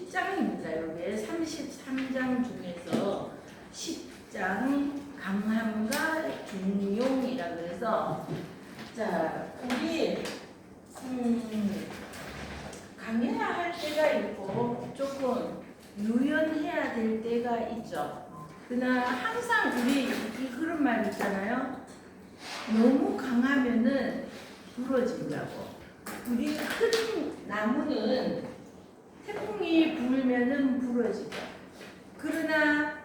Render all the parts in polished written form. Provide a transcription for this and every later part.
10장입니다. 여기 33장 중에서 10장 강함과 중용이라 그래서 자 우리 강해야 할 때가 있고 조금 유연해야 될 때가 있죠. 그러나 항상 우리 그런 말 있잖아요. 너무 강하면은 부러진다고. 우리 큰 나무는 태풍이 불면은 부러지죠. 그러나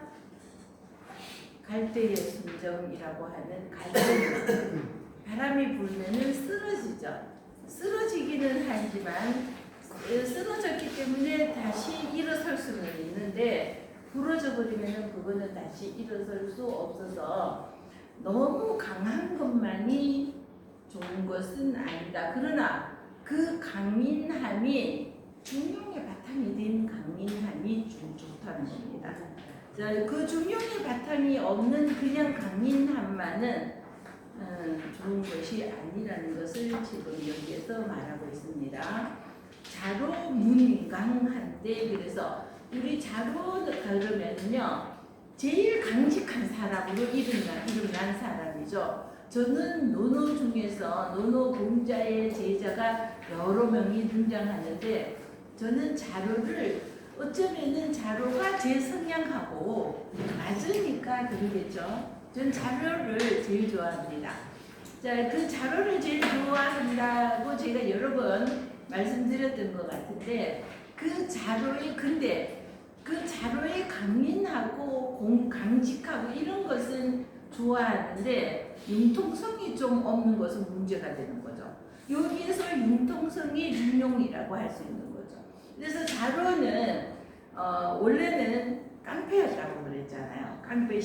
갈대의 순정이라고 하는 갈대 바람이 불면은 쓰러지죠. 쓰러지기는 하지만 쓰러졌기 때문에 다시 일어설 수는 있는데 부러져 버리면은 그거는 다시 일어설 수 없어서 너무 강한 것만이 좋은 것은 아니다. 그러나 그 강민함이 중용의 바탕이 된 강민함이 좋다는 겁니다. 자, 그 중용의 바탕이 없는 그냥 강민함만은 좋은 것이 아니라는 것을 지금 여기에서 말하고 있습니다. 자로 문강한데 그래서 우리 자로 그러면요 제일 강직한 사람으로 이름난 사람이죠. 저는 노노 중에서 노노 공자의 제자가 여러 명이 등장하는데 저는 자로를 어쩌면은 자로가 제 성향하고 맞으니까 그러겠죠. 전 자로를 제일 좋아합니다. 자, 그 자로를 제일 좋아한다고 제가 여러 번 말씀드렸던 것 같은데 그 자로의 근데 그 자로의 강민하고 강직하고 이런 것은 좋아하는데 융통성이 좀 없는 것은 문제가 되는 거죠. 여기에서 융통성이 중용이라고 할 수 있는 거죠. 그래서 자로는 원래는 깡패였다고 그랬잖아요. 깡패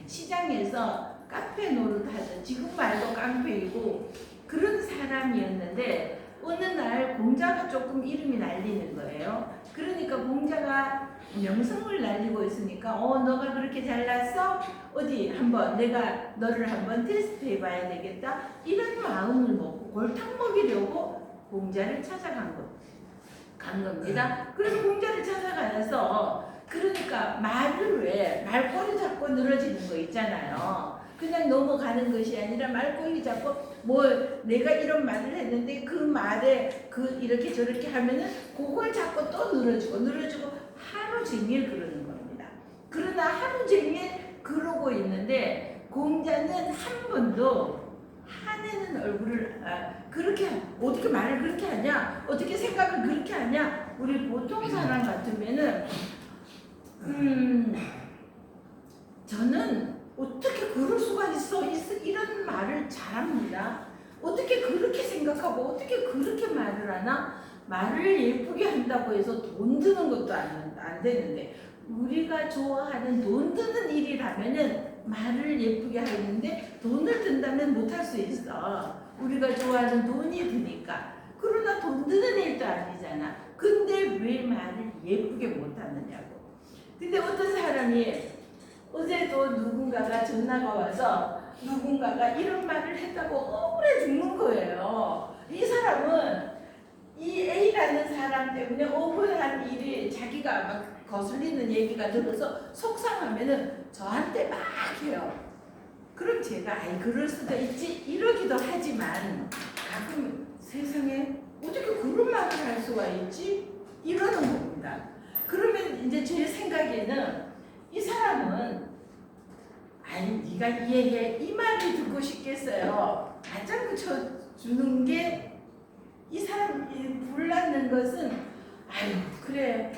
시장에서 깡패 노릇하던 지금 말도 깡패이고 그런 사람이었는데 어느 날 공자가 조금 이름이 날리는 거예요. 그러니까 공자가 명성을 날리고 있으니까 너가 그렇게 잘났어? 어디 한번 내가 너를 한번 테스트 해봐야 되겠다. 이런 마음을 먹고 골탕 먹이려고 공자를 찾아간 겁니다. 그래서 공자를 찾아가서 그러니까 말을 왜 말꼬리 잡고 늘어지는 거 있잖아요. 그냥 넘어가는 것이 아니라 말꼬리 잡고 뭐 내가 이런 말을 했는데 그 말에 그 이렇게 저렇게 하면은 그걸 잡고 또 늘어지고 하루 종일 그러는 겁니다. 그러나 하루 종일 그러고 있는데 공자는 한 번도 화내는 얼굴을 그렇게 어떻게 말을 그렇게 하냐 어떻게 생각을 그렇게 하냐 우리 보통 사람 같으면은 저는 어떻게 그럴 수가 있어 이런 말을 잘합니다. 어떻게 그렇게 생각하고 어떻게 그렇게 말을 하나 말을 예쁘게 한다고 해서 돈 드는 것도 안 되는데 우리가 좋아하는 돈 드는 일이라면은 말을 예쁘게 하는데 돈을 든다면 못할 수 있어. 우리가 좋아하는 돈이 드니까. 그러나 돈 드는 일도 아니잖아. 근데 왜 말을 예쁘게 못하느냐고. 근데 어떤 사람이 어제도 누군가가 전화가 와서 누군가가 이런 말을 했다고 억울해 죽는 거예요. 이 사람은 이 A라는 사람 때문에 억울한 일이 자기가 막 거슬리는 얘기가 들어서 속상하면은 저한테 막 해요. 그럼 제가 그럴 수도 있지 이러기도 하지만 가끔 세상에 어떻게 그런 말을 할 수가 있지 이러는 겁니다. 그러면 이제 제 생각에는 이 사람은 네가 이해해 이 말을 듣고 싶겠어요. 맞장구 쳐주는 게 이 사람이 불났는 것은 그래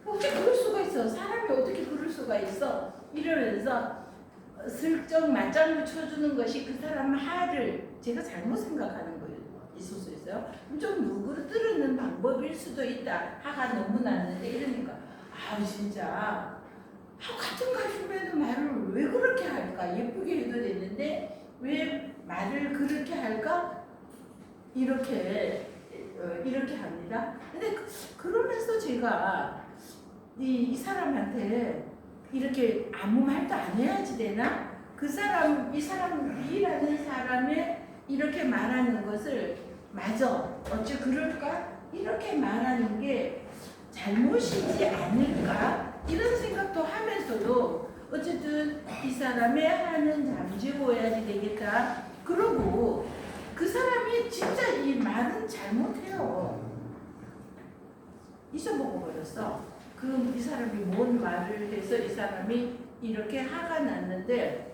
어떻게 그럴 수가 있어 사람이 어떻게 그럴 수가 있어 이러면서 슬쩍 맞장구 쳐주는 것이 그 사람 말을 제가 잘못 생각하는 거예요. 있을 수 있어요. 좀 누그러뜨리는 방법일 수도 있다. 화가 너무 났는데 이러니까 진짜 같은 가족에도 말을 왜 그렇게 할까 예쁘게 해도 되는데 왜 말을 그렇게 할까 이렇게 합니다. 근데 그러면서 제가 이 사람한테 이렇게 아무 말도 안 해야지 되나? 이 사람이라는 사람의 이렇게 말하는 것을 맞아 어째 그럴까? 이렇게 말하는 게 잘못이지 않을까 이런 생각도 하면서도 어쨌든 이 사람의 하는 잠재워야지 되겠다. 그러고 그 사람이 진짜 이 말은 잘못해요. 잊어먹어 버렸어. 이 사람이 뭔 말을 해서 이 사람이 이렇게 화가 났는데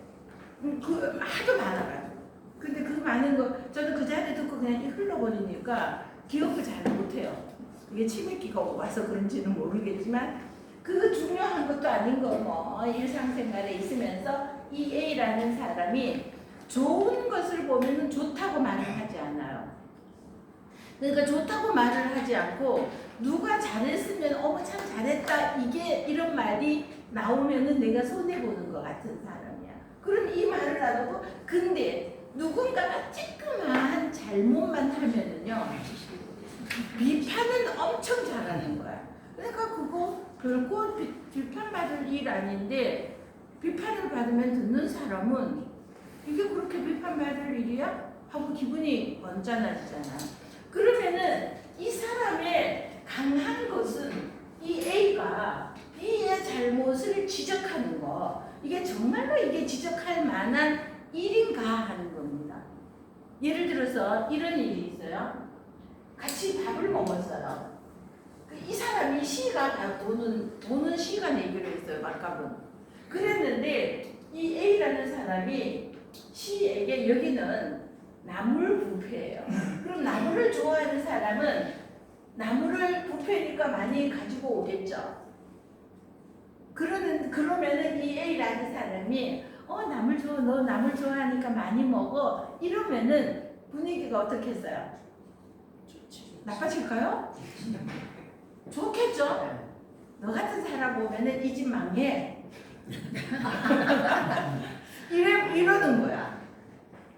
그 하도 많아가지고. 근데 그 많은 거 저는 그 자리에 듣고 그냥 흘러버리니까 기억을 잘 못해요. 이게 치매기가 와서 그런지는 모르겠지만 그거 중요한 것도 아닌 거 뭐 일상생활에 있으면서 이 A라는 사람이 좋은 것을 보면은 좋다고 말을 하지 않아요. 그러니까 좋다고 말을 하지 않고 누가 잘했으면 어머 참 잘했다 이런 말이 나오면은 내가 손해보는 것 같은 사람이야. 그럼 이 말을 안 하고 근데 누군가가 찌끔한 잘못만 하면은요 비판은 엄청 잘하는 거야. 그러니까 그거 결코 비판받을 일 아닌데 비판을 받으면 듣는 사람은 이게 그렇게 비판받을 일이야? 하고 기분이 언짢아지잖아. 그러면은 이 사람의 강한 것은 이 A가 B의 잘못을 지적하는 거 이게 정말로 이게 지적할 만한 일인가 하는 겁니다. 예를 들어서 이런 일이 있어요. 같이 밥을 먹었어요. 이 사람이 C가 돈은 C가 내기로 했어요. 밥값은. 그랬는데 이 A라는 사람이 C에게 여기는 나물 뷔페예요. 그럼 나물을 좋아하는 사람은 나물을 뷔페니까 많이 가지고 오겠죠. 그러면은 이 A라는 사람이 나물 좋아, 너 나물 좋아하니까 많이 먹어. 이러면은 분위기가 어떻겠어요? 나빠질까요? 좋겠죠? 너 같은 사람 보면은 이 집 망해. 이러는 거야.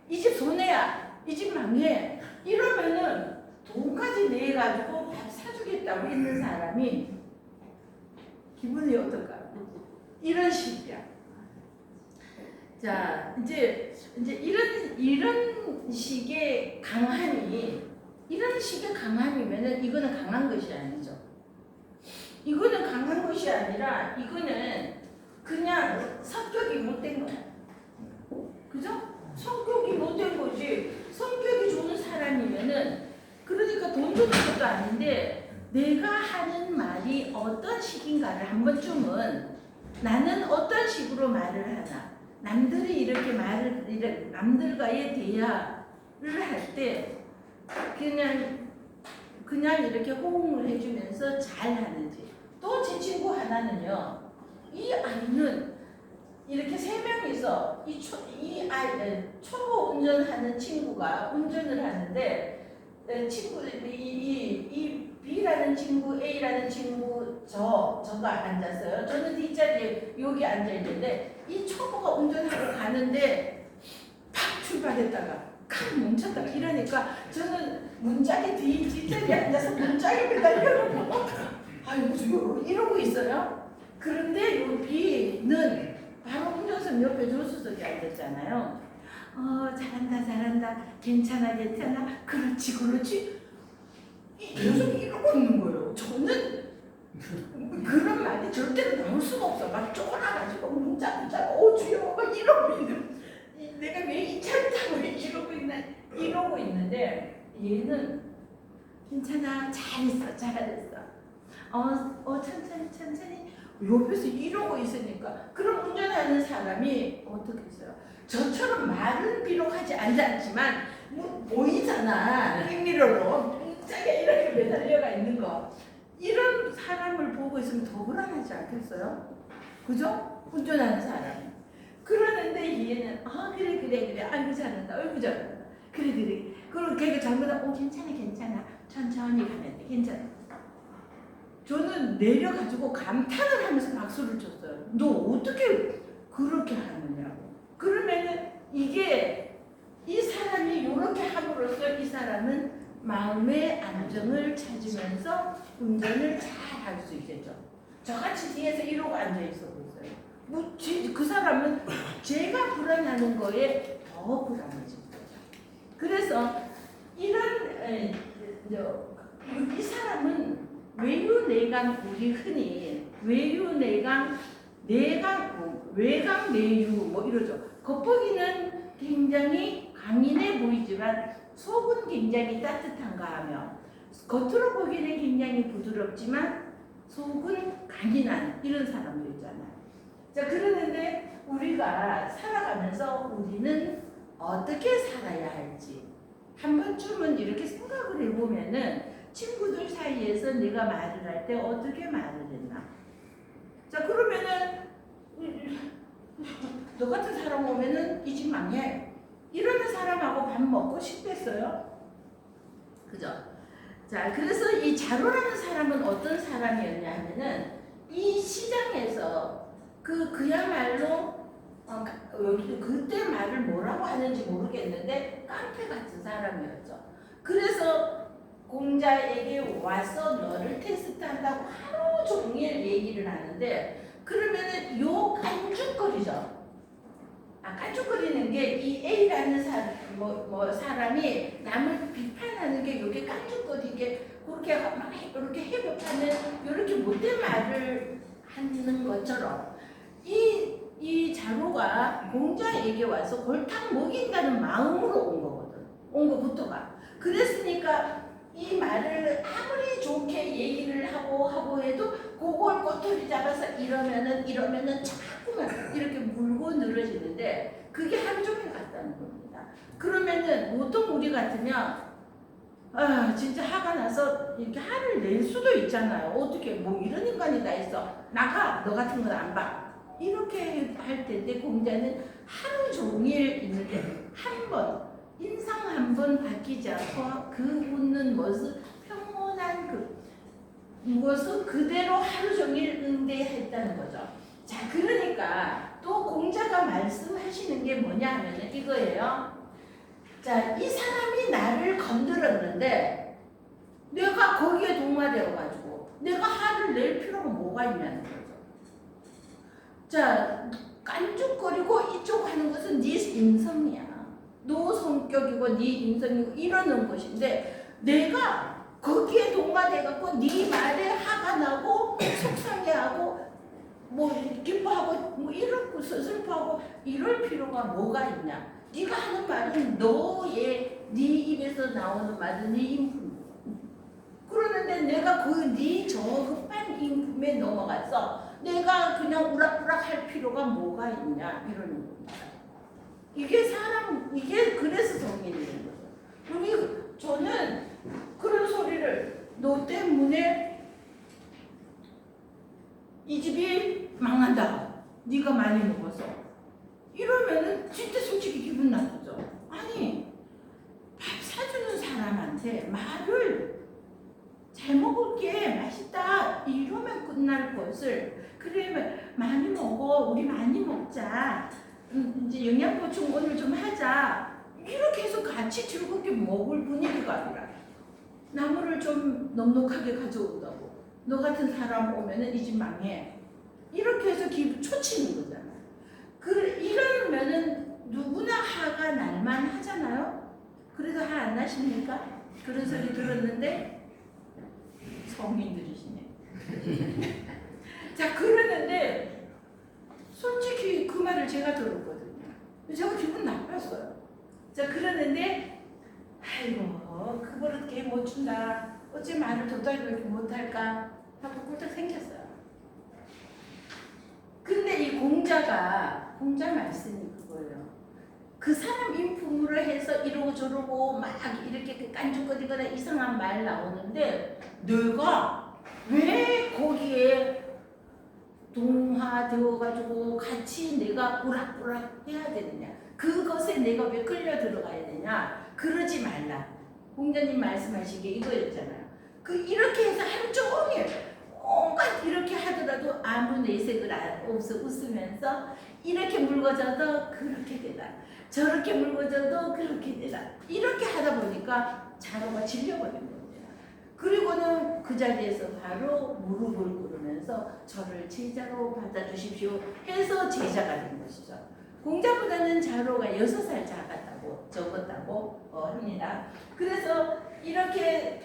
이 집 손해야. 이 집 망해. 이러면은 돈까지 내가지고 밥 사주겠다고 있는 사람이 기분이 어떨까? 이런 식이야. 자, 이제 이런 식의 강함이면은 이거는 강한 것이 아니죠. 이거는 강한 것이 아니라 이거는 그냥 성격이 못된 거야. 그죠? 성격이 못된 거지. 성격이 좋은 사람이면은 그러니까 돈 주는 것도 아닌데 내가 하는 말이 어떤 식인가를 한 번쯤은 나는 어떤 식으로 말을 하나 남들이 이렇게 남들과의 대화를 할 때 그냥 이렇게 호응을 해주면서 잘 하는지. 또 제 친구 하나는요. 이 아이는 이렇게 세 명이서 초보 운전하는 친구가 운전을 하는데 이 B라는 친구, A라는 친구 저가 앉았어요. 저는 뒷자리에 여기 앉아 있는데 이 초보가 운전하러 가는데 팍 출발했다가 칸 멈췄다가 이러니까 저는 문짝에 뒷자리에 앉아서 문짝에 매달려놓고 아이고 이러고 있어요. 그런데 이 B는 바로 운전석 옆에 조수석에 앉았잖아요. 잘한다 괜찮아 그렇지 계속 이러고 있는 거예요. 저는 그런 말이 절대로 나올 수가 없어. 막 쫄아가지고 문자 주여 막 이러고 있는 내가 왜 이 차를 타고 이러고 있는데 얘는 괜찮아 잘했어 천천히 옆에서 이러고 있으니까 그럼 운전하는 사람이 어떻게 했어요? 저처럼 말은 비록 하지 않지만 보이잖아. 백미러로 자기가 이렇게 매달려가 있는 거. 이런 사람을 보고 있으면 더 불안하지 않겠어요? 그죠? 운전하는 사람. 그러는데 얘는 그래 아이고 잘한다 그래 그리고 걔가 잘못하면 괜찮아 천천히 가면 돼 괜찮아. 저는 내려가지고 감탄을 하면서 박수를 쳤어요. 너 어떻게 그렇게 하느냐고. 그러면은 이게 이 사람이 이렇게 함으로써 이 사람은 마음의 안정을 찾으면서 운전을 잘 할 수 있겠죠. 저같이 뒤에서 이러고 앉아있어 보세요. 그 사람은 제가 불안하는 거에 더 불안해진 거죠. 그래서 이 사람은 외유내강 우리 흔히 외유내강 외강 내유 뭐 이러죠. 겉보기는 굉장히 강인해 보이지만 속은 굉장히 따뜻한가 하며 겉으로 보기는 굉장히 부드럽지만 속은 강인한 이런 사람도 있잖아요. 자, 그러는데 우리가 살아가면서 우리는 어떻게 살아야 할지 한 번쯤은 이렇게 생각을 해보면은 친구들 사이에서 내가 말을 할 때 어떻게 말을 했나. 자, 그러면은 너 같은 사람 오면은 이 집 망해 이러는 사람하고 밥 먹고 싶겠어요? 그죠? 자, 그래서 이 자로라는 사람은 어떤 사람이었냐 하면은 이 시장에서 그야말로 그때 말을 뭐라고 하는지 모르겠는데 깡패 같은 사람이었죠. 그래서 공자에게 와서 너를 테스트한다고 하루 종일 얘기를 하는데 그러면은 요 깐죽거리죠. 깐죽거리는 게 이 A라는 사람이 남을 비판하는 게 요게 깐죽거리게 그렇게 막 이렇게 해법하는 이렇게 못된 말을 하는 것처럼 이 자로가 공자에게 와서 골탕 먹인다는 마음으로 온 거거든. 온 것부터가. 그랬으니까 이 말을 아무리 좋게 얘기를 하고 해도 그걸 꼬투리 잡아서 이러면은 자꾸만 이렇게 물고 늘어지는데 그게 하루 종일 같다는 겁니다. 그러면은 보통 우리 같으면 진짜 화가 나서 이렇게 화를 낼 수도 있잖아요. 어떻게 뭐 이런 인간이 다 있어. 나가 너 같은 건 안 봐. 이렇게 할 텐데 공자는 하루 종일 있는데 한 번 인상 한 번 바뀌지 않고 그 웃는 모습 평온한 그 모습 그대로 하루 종일 응대했다는 거죠. 자, 그러니까 또 공자가 말씀하시는 게 뭐냐 하면은 이거예요. 자, 이 사람이 나를 건드렸는데 내가 거기에 동화되어 가지고 내가 화를 낼 필요가 뭐가 있냐는 거죠. 자, 깐죽거리고 이쪽 하는 것은 네 인성이야. 너 성격이고 네 인성이고 이러는 것인데 내가 거기에 동화돼갖고 네 말에 화가 나고 속상해하고 뭐 기뻐하고 뭐 이러고 슬퍼하고 이럴 필요가 뭐가 있냐. 네가 하는 말은 네 입에서 나오는 말은 네 인품. 그러는데 내가 네 저급한 인품에 넘어가서 내가 그냥 우락부락 할 필요가 뭐가 있냐 이러는 겁니다. 이게 그래서 성인이 되는 거죠. 저는 그런 소리를 너 때문에 이 집이 망한다. 네가 많이 먹어서. 이러면은 진짜 솔직히 기분 나쁘죠. 아니 밥 사주는 사람한테 말을 잘 먹을게 맛있다 이러면 끝날 것을 그러면 많이 먹어 우리 많이 먹자 이제 영양보충 오늘 좀 하자 이렇게 해서 같이 즐겁게 먹을 분위기가 아니라 나무를 좀 넉넉하게 가져온다고 너 같은 사람 오면은 이 집 망해 이렇게 해서 기분 초치는 거잖아요. 이러면은 누구나 화가 날만 하잖아요. 그래도 화 안 나십니까? 그런 소리 들었는데 성인들이시네. 자, 그러는데 솔직히 그 말을 제가 들었거든요. 제가 기분 나빴어요. 자, 그러는데 아이고 그 버릇 걔 못 준다. 어째 말을 도달도 이렇게 못할까 하고 꿀떡 생겼어요. 근데 이 공자 말씀이 그거예요. 그 사람 인품으로 해서 이러고 저러고 막 이렇게 깐죽거리거나 이상한 말 나오는데 내가 왜 거기에 동화되어가지고 같이 내가 우락부락 해야 되느냐 그것에 내가 왜 끌려 들어가야 되냐 그러지 말라. 공자님 말씀하신 게 이거였잖아요. 이렇게 해서 하루 종일 온갖 이렇게 하더라도 아무 내색을 없어 웃으면서 이렇게 물거져도 그렇게 되다 저렇게 물거져도 그렇게 되다 이렇게 하다 보니까 자로가 질려버린 겁니다. 그리고는 그 자리에서 바로 무릎을 꿇으면서 저를 제자로 받아주십시오 해서 제자가 된 것이죠. 공자보다는 자로가 6살 작았다. 적었다고 합니다. 그래서 이렇게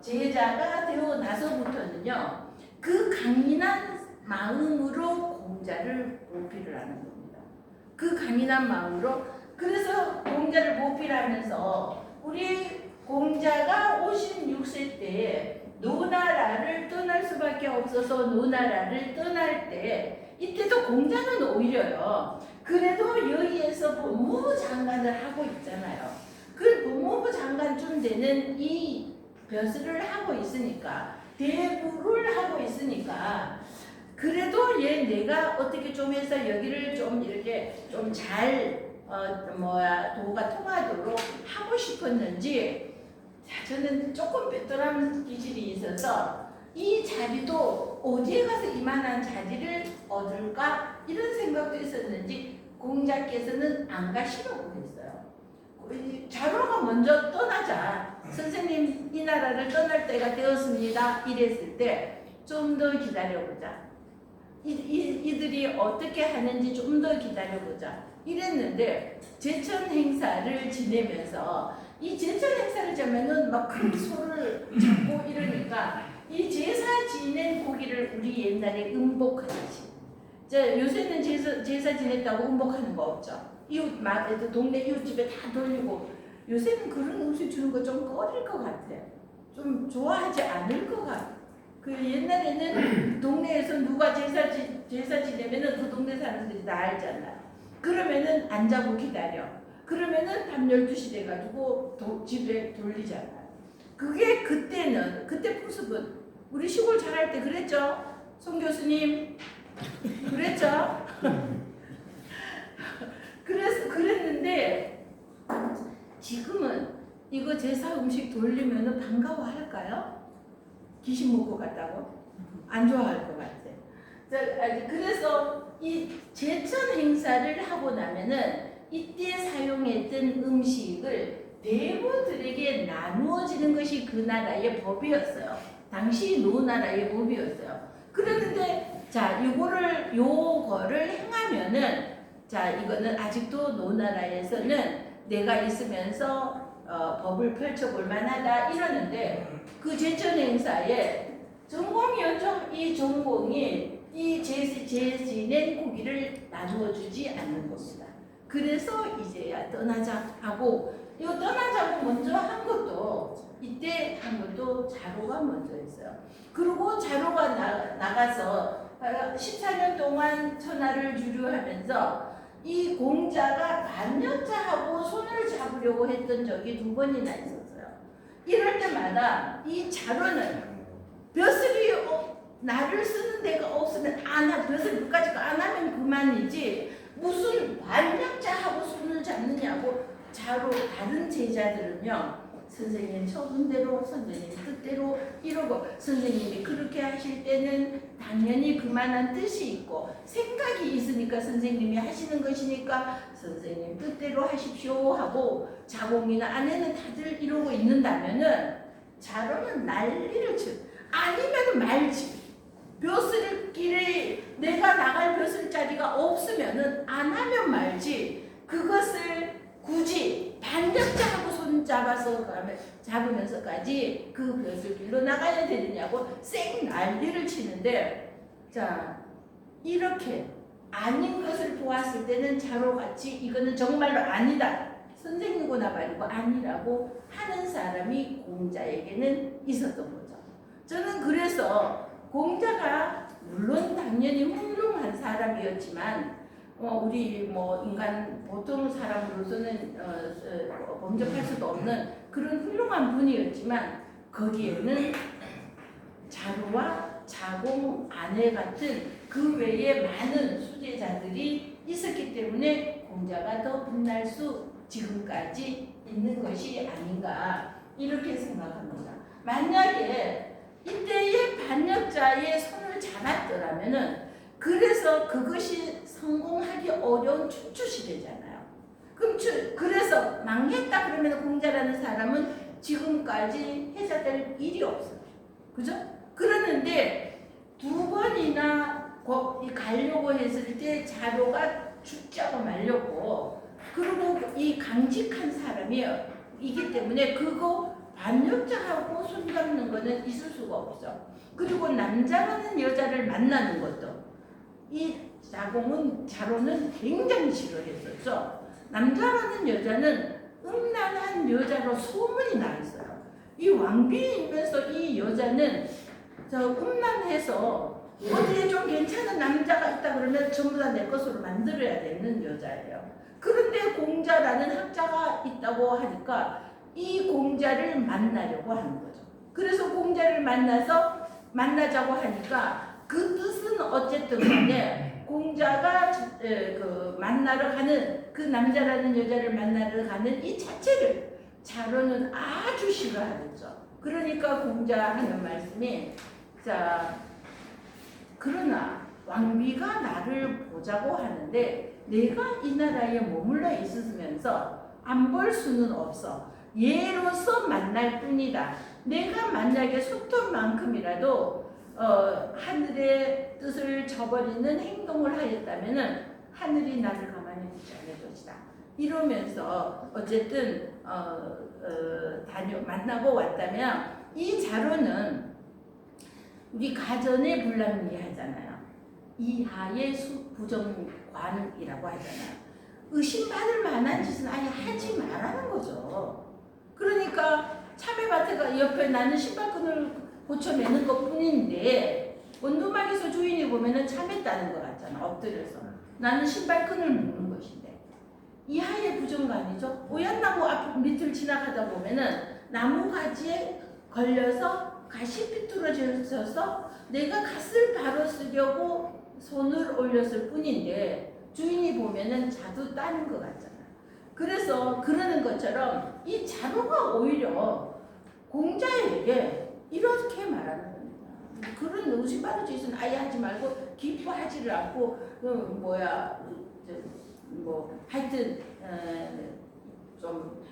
제자가 되어 나서부터는요, 그 강인한 마음으로 공자를 모피를 하는 겁니다. 그 강인한 마음으로. 그래서 공자를 모피를 하면서 우리 공자가 56세 때에 노나라를 떠날 수밖에 없어서 노나라를 떠날 때, 이때도 공자는 오히려요, 그래도 여기에서 법무부 장관을 하고 있잖아요. 그 법무부 장관쯤 되는 이 벼슬을 하고 있으니까, 대부를 하고 있으니까, 그래도 내가 어떻게 좀 해서 여기를 좀 이렇게 좀 잘 도가 통하도록 하고 싶었는지, 저는 조금 빼돌한 기질이 있어서 이 자리도 어디에 가서 이만한 자리를 얻을까 이런 생각도 있었는지 공자께서는 안 가시라고 했어요. 자로가 먼저 떠나자, 선생님 이 나라를 떠날 때가 되었습니다 이랬을 때 좀 더 기다려보자, 이들이 어떻게 하는지 좀 더 기다려보자 이랬는데, 제천 행사를 지내면서 이 제천 행사를 지내면은 막 큰 소를 잡고 이러니까 이 제사 지낸 고기를 우리 옛날에 음복하듯이, 요새는 제사 지냈다고 음복하는 거 없죠. 동네 이웃집에 다 돌리고, 요새는 그런 음식 주는 거 좀 꺼릴 것 같아요. 좀 좋아하지 않을 것 같아요. 그 옛날에는 동네에서 누가 제사 지내면은 그 동네 사람들이 다 알잖아요. 그러면은 안 자고 기다려. 그러면은 밤 12시 돼가지고 집에 돌리잖아요. 그게 그때 모습은 우리 시골 잘할 때 그랬죠? 송 교수님 그랬죠? 그랬는데 지금은 이거 제사 음식 돌리면은 반가워할까요? 귀신 먹고 갔다고? 안 좋아할 것 같아. 그래서 이 제천 행사를 하고 나면은 이때 사용했던 음식을 대부들에게 나누어지는 것이 그 나라의 법이었어요. 당시 노나라의 법이었어요. 그랬는데 요거를 행하면은, 이거는 아직도 노나라에서는 내가 있으면서 법을 펼쳐볼 만하다 이러는데, 그 제천 행사에 전공이었죠. 이 전공이 이 제지낸 고기를 나누어 주지 않는 겁니다. 그래서 이제야 떠나자 하고, 이 떠나자고 먼저 한 것도, 이때 한 것도 자로가 먼저 했어요. 그리고 자로가 나가서 14년 동안 천하를 주류하면서 이 공자가 반역자하고 손을 잡으려고 했던 적이 2번이나 있었어요. 이럴 때마다 이 자로는 벼슬이 나를 쓰는 데가 없으면 벼슬 끝까지 안 하면 그만이지, 무슨 반역자하고 손을 잡느냐고. 다른 제자들은요, 선생님 처분대로, 선생님 뜻대로 이러고, 선생님이 그렇게 하실 때는 당연히 그만한 뜻이 있고 생각이 있으니까 선생님이 하시는 것이니까 선생님 뜻대로 하십시오 하고, 자공이나 아내는 다들 이러고 있는다면은 자로는 난리를 쳐. 아니면 말지. 벼슬길에 내가 나갈 벼슬 자리가 없으면은 안 하면 말지, 그것을 굳이 반역자하고 손 잡으면서까지 그 벼슬길로 나가야 되느냐고 쌩 난리를 치는데, 이렇게 아닌 것을 보았을 때는 자로같이 이거는 정말로 아니다, 선생님구나 말고 아니라고 하는 사람이 공자에게는 있었던 거죠. 저는 그래서 공자가 물론 당연히 훌륭한 사람이었지만, 우리 인간 보통 사람으로서는 범접할 수도 없는 그런 훌륭한 분이었지만, 거기에는 자로와 자공, 아내 같은 그 외에 많은 수제자들이 있었기 때문에 공자가 더 빛날 수 지금까지 있는 것이 아닌가 이렇게 생각합니다. 만약에 이때의 반역자의 손을 잡았더라면은, 그래서 그것이 성공하기 어려운 춘추시대잖아요. 그래서 망했다 그러면 공자라는 사람은 지금까지 해자될 일이 없어요. 그죠? 그러는데 2번이나 가려고 했을 때 자로가 죽자고 말렸고, 그리고 이 강직한 사람이기 때문에 그거 반역자하고 손잡는 거는 있을 수가 없어. 그리고 남자라는 여자를 만나는 것도 이 자로는 굉장히 싫어했었죠. 남자라는 여자는 음란한 여자로 소문이 나 있어요. 이 왕비이면서 이 여자는 음란해서 어디에 좀 괜찮은 남자가 있다 그러면 전부 다 내 것으로 만들어야 되는 여자예요. 그런데 공자라는 학자가 있다고 하니까 이 공자를 만나려고 하는 거죠. 그래서 공자를 만나자고 하니까 그 뜻은 어쨌든 간에 공자가 만나러 가는 그 남자라는 여자를 만나러 가는 이 자체를 자로는 아주 싫어하죠. 그러니까 공자 하는 말씀이 그러나 왕비가 나를 보자고 하는데 내가 이 나라에 머물러 있으면서 안 볼 수는 없어. 예로서 만날 뿐이다. 내가 만약에 소통만큼이라도 하늘의 뜻을 저버리는 행동을 하였다면은 하늘이 나를 가만히 두지 않을 것이다. 이러면서 어쨌든 만나고 왔다면 이 자로는 우리 가전의 불합리하잖아요. 이하의 부정관이라고 하잖아요. 의심받을 만한 짓은 아예 하지 말라는 거죠. 그러니까 참외밭에가 옆에 나는 신발끈을 고쳐매는 것 뿐인데 원두막에서 주인이 보면은 참외 따는 것 같잖아. 엎드려서 나는 신발끈을 묶는 것인데 이하의 부정관이죠. 오얏나무 앞 밑을 지나가다 보면은 나무 가지에 걸려서 갓이 삐뚤어져서 내가 갓을 바로 쓰려고 손을 올렸을 뿐인데 주인이 보면은 자두 따는 것 같잖아. 그래서 그러는 것처럼 이 자루가 오히려 공자에게 이렇게 말하는 겁니다. 그런 의심받은 짓은 아예 하지 말고 기뻐하지를 않고 하여튼 좀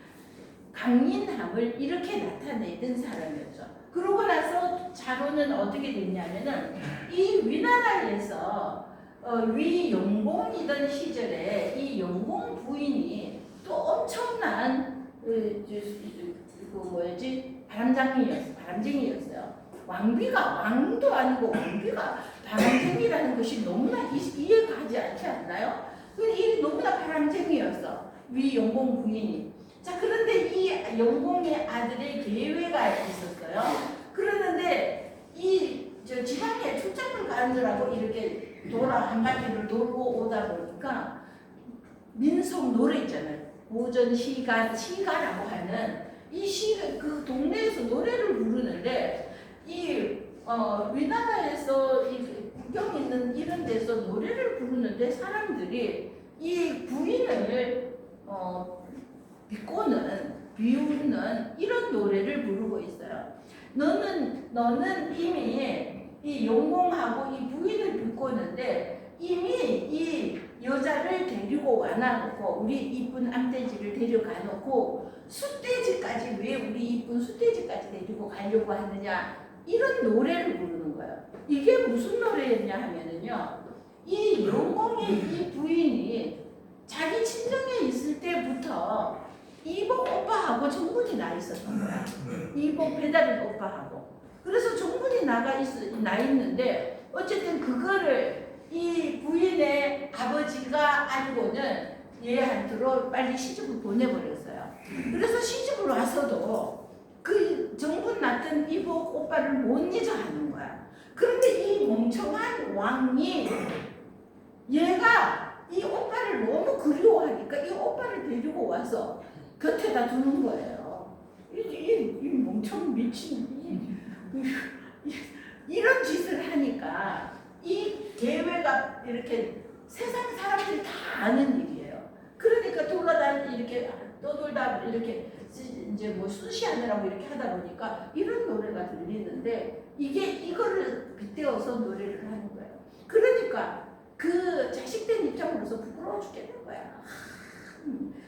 강인함을 이렇게 나타내던 사람이었죠. 그러고 나서 자로는 어떻게 됐냐면은 이 위나라에서 위용공이던 시절에 이 용공 부인이 또 엄청난 바람쟁이였어요. 왕도 아니고 왕비가 바람쟁이라는 것이 너무나 이해가지 않지 않나요? 이 너무나 바람쟁이였어. 위용공 부인이. 자, 그런데 이 용공의 아들의 계회가 있었어요. 그러는데 지방에 출장을 가느라고 이렇게 한 바퀴를 돌고 오다 보니까 민속 노래 있잖아요. 고전 시가라고 하는 그 동네에서 노래를 부르는데 우리나라에서 구경 있는 이런 데서 노래를 부르는데 사람들이 이 부인을 비웃는 이런 노래를 부르고 있어요. 너는 이미 이 용공하고 이 부인을 비꼬는데 이미 이 여자를 데리고 와놔놓고 우리 이쁜 암돼지를 데려가 놓고 숫돼지까지 왜 우리 이쁜 숫돼지까지 데리고 가려고 하느냐 이런 노래를 부르는 거예요. 이게 무슨 노래였냐 하면은요 이 용공의 이 부인이 자기 친정에 있을 때부터 이복 오빠하고 정분이 나 있었던 거야. 이복 배다른 오빠하고. 그래서 정분이 나 있는데 어쨌든 그거를 이 부인의 아버지가 알고는 얘한테로 빨리 시집을 보내버렸어요. 그래서 시집을 와서도 그 정분 났던 이복 오빠를 못 잊어 하는 거야. 그런데 이 멍청한 왕이 얘가 이 오빠를 너무 그리워하니까 이 오빠를 데리고 와서 곁에다 두는 거예요. 이 멍청 미친 이런 짓을 하니까 이 계회가 이렇게 세상 사람들이 다 아는 일이에요. 그러니까 이렇게 떠돌다 이렇게 이제 수시하느라고 이렇게 하다 보니까 이런 노래가 들리는데 이거를 빗대어서 노래를 하는 거예요. 그러니까 그 자식된 입장으로서 부끄러워 죽겠는 거야.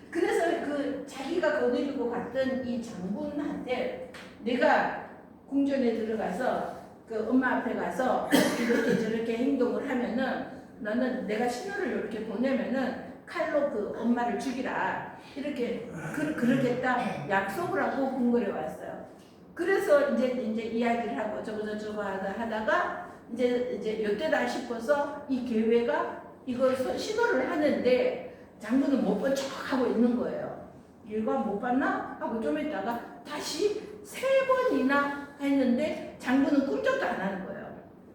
그래서 그 자기가 거느리고 갔던 이 장군한테 내가 궁전에 들어가서 그 엄마 앞에 가서 이렇게 저렇게 행동을 하면은 너는 내가 신호를 이렇게 보내면은 칼로 그 엄마를 죽이라 이렇게 그러겠다 약속을 하고 궁궐에 왔어요. 그래서 이제 이야기를 하고 저거 하다가 이제 요때다 싶어서 이 계획가 이거 시도를 하는데 장군은 못 본 척하고 있는 거예요. 얘가 못 봤나 하고 좀 있다가 다시 3번이나 했는데 장군은 꿈쩍도 안 하는 거예요.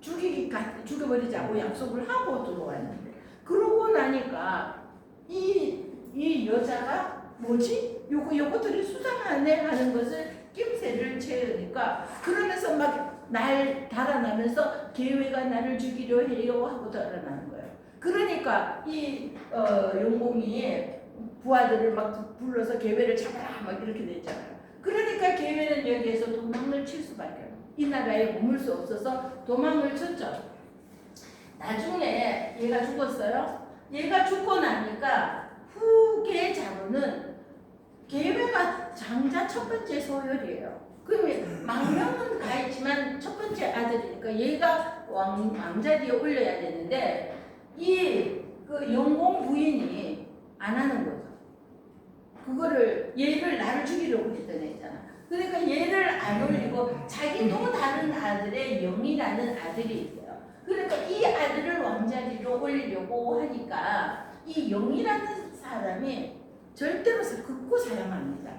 죽여버리자고 약속을 하고 들어왔는데 그러고 나니까 이 여자가 뭐지? 요것들이 수상하네 하는 것을 낌새를 채우니까 그러면서 막 날 달아나면서 계획가 나를 죽이려 해요 하고 달아나는 거예요. 그러니까 이 용공이 부하들을 막 불러서 계획를 잡아라 막 이렇게 됐잖아요. 그러니까 계획은 여기에서 도망을 칠 수밖에 없어요. 이 나라에 머물 수 없어서 도망을 쳤죠. 나중에 얘가 죽었어요. 얘가 죽고 나니까 후계 자로는 계획가 장자 첫 번째 소열이에요. 그러면 망명은 가 있지만 첫 번째 아들이니까 얘가 왕자리에 올려야 되는데 그 영공 부인이 안 하는 거죠. 그거를 얘를 나를 죽이려고 했던 애잖아. 그러니까 얘를 안 올리고 자기 또 다른 아들의 영이라는 아들이 있어요. 그러니까 이 아들을 왕자리로 올리려고 하니까 이 영이라는 사람이 절대로 극구 사랑합니다.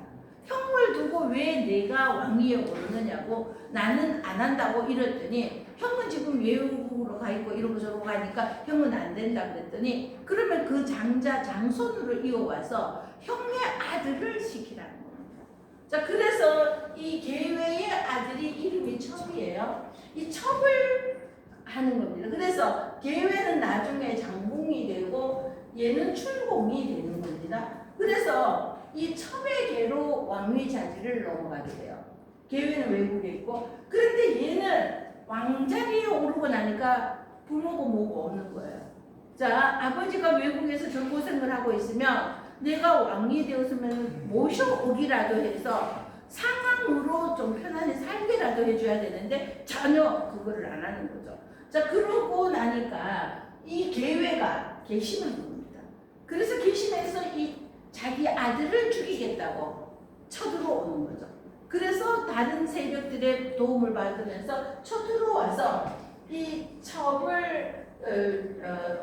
형을 두고 왜 내가 왕위에 오르느냐고 나는 안 한다고 이랬더니 형은 지금 외국으로 가 있고 이러고 저러고 가니까 형은 안 된다 그랬더니 그러면 그 장손으로 이어와서 형의 아들을 시키라는 겁니다. 자, 그래서 이 계외의 아들이 이름이 첩이에요. 이 첩을 하는 겁니다. 그래서 계외는 나중에 장공이 되고 얘는 출공이 되는 겁니다. 그래서 이 첩의 계로 왕위 자리를 넘어가게 돼요. 계외는 외국에 있고 그런데 얘는 왕자리에 오르고 나니까 부모고 뭐고 없는 거예요. 자, 아버지가 외국에서 저 고생을 하고 있으면 내가 왕이 되었으면 모셔오기라도 해서 상황으로 좀 편안히 살게라도 해줘야 되는데 전혀 그거를 안 하는 거죠. 자, 그러고 나니까 이 계외가 괘씸한 겁니다. 그래서 괘씸해서 이 자기 아들을 죽이겠다고 쳐들어오는 거죠. 그래서 다른 세력들의 도움을 받으면서 쳐들어와서 이 첩을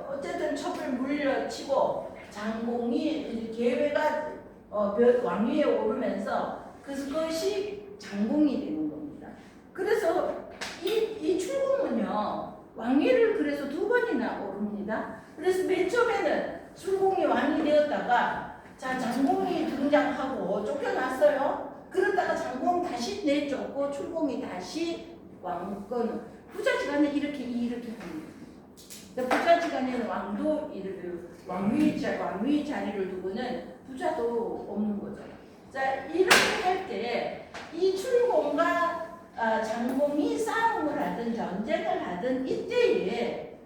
어쨌든 첩을 물려치고 장공이 계외가 왕위에 오르면서 그것이 장공이 되는 겁니다. 그래서 이 출공은요 왕위를 그래서 2번이나 오릅니다. 그래서 맨 처음에는 출공이 왕이 되었다가 자 장공이 등장하고 쫓겨났어요. 그러다가 장공 다시 내쫓고 출공이 다시 왕권 부자지간에 이렇게 합니다. 부자지간에는 왕도 왕위 자리를 두고는 부자도 없는 거죠. 자 이렇게 할 때 이 출공과 장공이 싸움을 하든 전쟁을 하든 이때에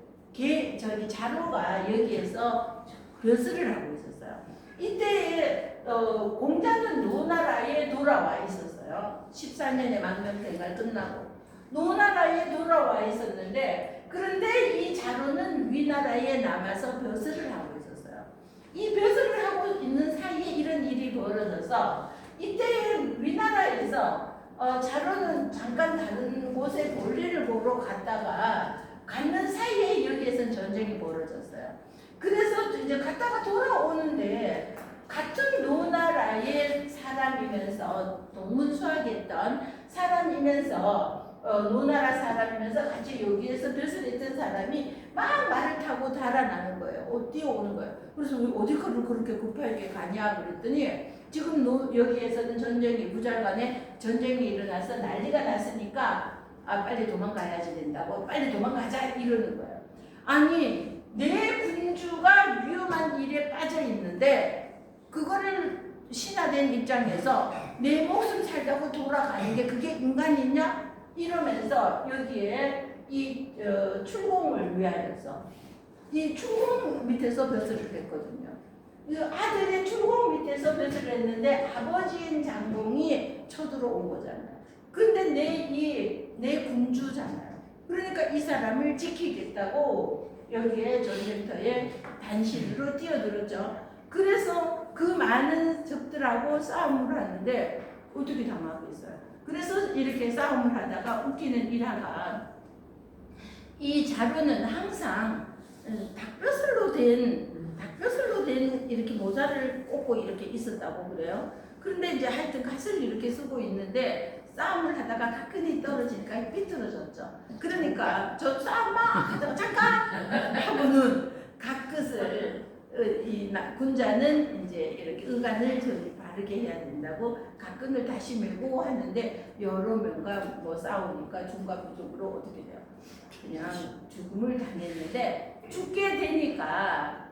자로가 여기에서 벼슬을 하고 있었어요. 이때에 공자는 노나라에 돌아와 있었어요. 14년의 망명대가 끝나고 노나라에 돌아와 있었는데 그런데 이 자로는 위나라에 남아서 벼슬을 하고 있었어요. 이 벼슬을 하고 있는 사이에 이런 일이 벌어져서 이때 위나라에서 자로는 잠깐 다른 곳에 볼일을 보러 갔다가 가는 사이에 여기에선 전쟁이 벌어졌어요. 그래서 이제 갔다가 돌아오는데 같은 노나라의 사람이면서 동문수학했던 사람이면서 노나라 사람이면서 같이 여기에서 벼슬 했던 사람이 막 말을 타고 달아나는 거예요. 뛰어오는 거예요. 그래서 어디 그렇게 급하게 가냐 그랬더니 지금 여기에서는 전쟁이 부잘간에 전쟁이 일어나서 난리가 났으니까 빨리 도망가야지 된다고 빨리 도망가자 이러는 거예요. 아니 내 군주가 위험한 일에 빠져 있는데 그거를 신하된 입장에서 내 목숨 살자고 돌아가는 게 그게 인간이냐? 이러면서 여기에 이 출공을 위하여서 이 출공 밑에서 벼슬을 했거든요. 아들의 출공 밑에서 벼슬을 했는데 아버지인 장공이 쳐들어온 거잖아요. 근데 내 군주잖아요. 그러니까 이 사람을 지키겠다고 여기에 전쟁터에 단신으로 뛰어들었죠. 그래서 그 많은 적들하고 싸움을 하는데 어떻게 당하겠어요? 그래서 이렇게 싸움을 하다가 웃기는 일화가 이 자루는 항상 닭뼈슬로 된 이렇게 모자를 꽂고 이렇게 있었다고 그래요. 그런데 이제 하여튼 갓을 이렇게 쓰고 있는데 싸움을 하다가 가끔이 떨어지니까 삐뚤어졌죠. 그러니까 저 싸움 막 하다가 잠깐 하고는 갓끝을 군자는 이제 이렇게 의관을 바르게 해야 된다고 갓끈을 다시 메고 하는데 여러 명과 뭐 싸우니까 중과부족으로 어떻게 돼요? 그냥 죽음을 당했는데 죽게 되니까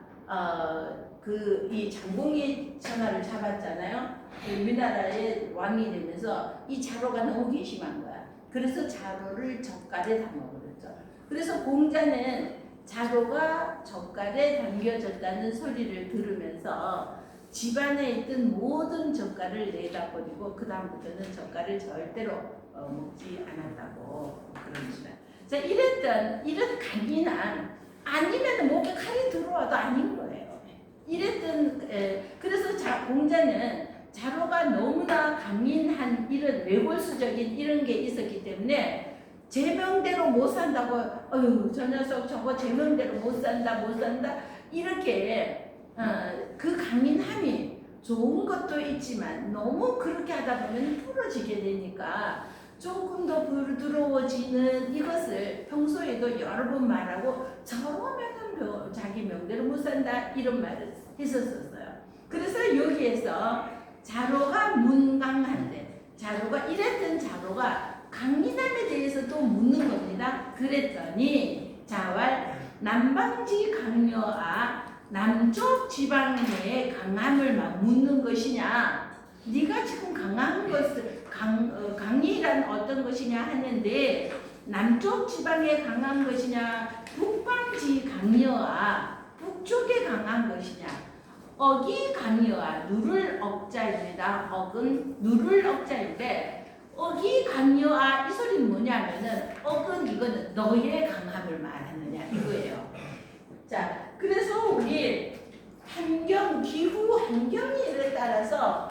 그 이 장공이 천하를 잡았잖아요. 우리나라의 왕이 되면서 이 자로가 너무 괘씸한 거야. 그래서 자로를 젓갈에 담아버렸죠. 그래서 공자는 자로가 젓갈에 담겨졌다는 소리를 들으면서 집안에 있던 모든 젓갈을 내다 버리고 그 다음부터는 젓갈을 절대로 먹지 않았다고 그럽니다. 자, 이런 강인한 아니면 목에 칼이 들어와도 아닌 거예요. 그래서 공자는 자로가 너무나 강인한 이런 외골수적인 이런 게 있었기 때문에 제명대로 못 산다고 어휴 저 녀석 저거 제명대로 못 산다 이렇게 그 강인함이 좋은 것도 있지만 너무 그렇게 하다 보면 부러지게 되니까 조금 더 부드러워지는 이것을 평소에도 여러 번 말하고 저러면은 자기 명대로 못 산다 이런 말을 했었어요. 그래서 여기에서 자로가 문강한데 자로가 이랬던 자로가 강인함에 대해서 또 묻는 겁니다. 그랬더니 자왈 남방지 강요아 남쪽 지방 내의 강함을 막 묻는 것이냐 네가 지금 강한 것을 강이란 어떤 것이냐 하는데 남쪽 지방에 강한 것이냐 북방지 강요아 북쪽에 강한 것이냐 억이 강요아 누를 억자입니다. 억은 누를 억자인데 억이 강요아 이 소리는 뭐냐면은 억은 이거는 너의 강함을 말하느냐 이거예요. 자 그래서 우리 기후 환경에 따라서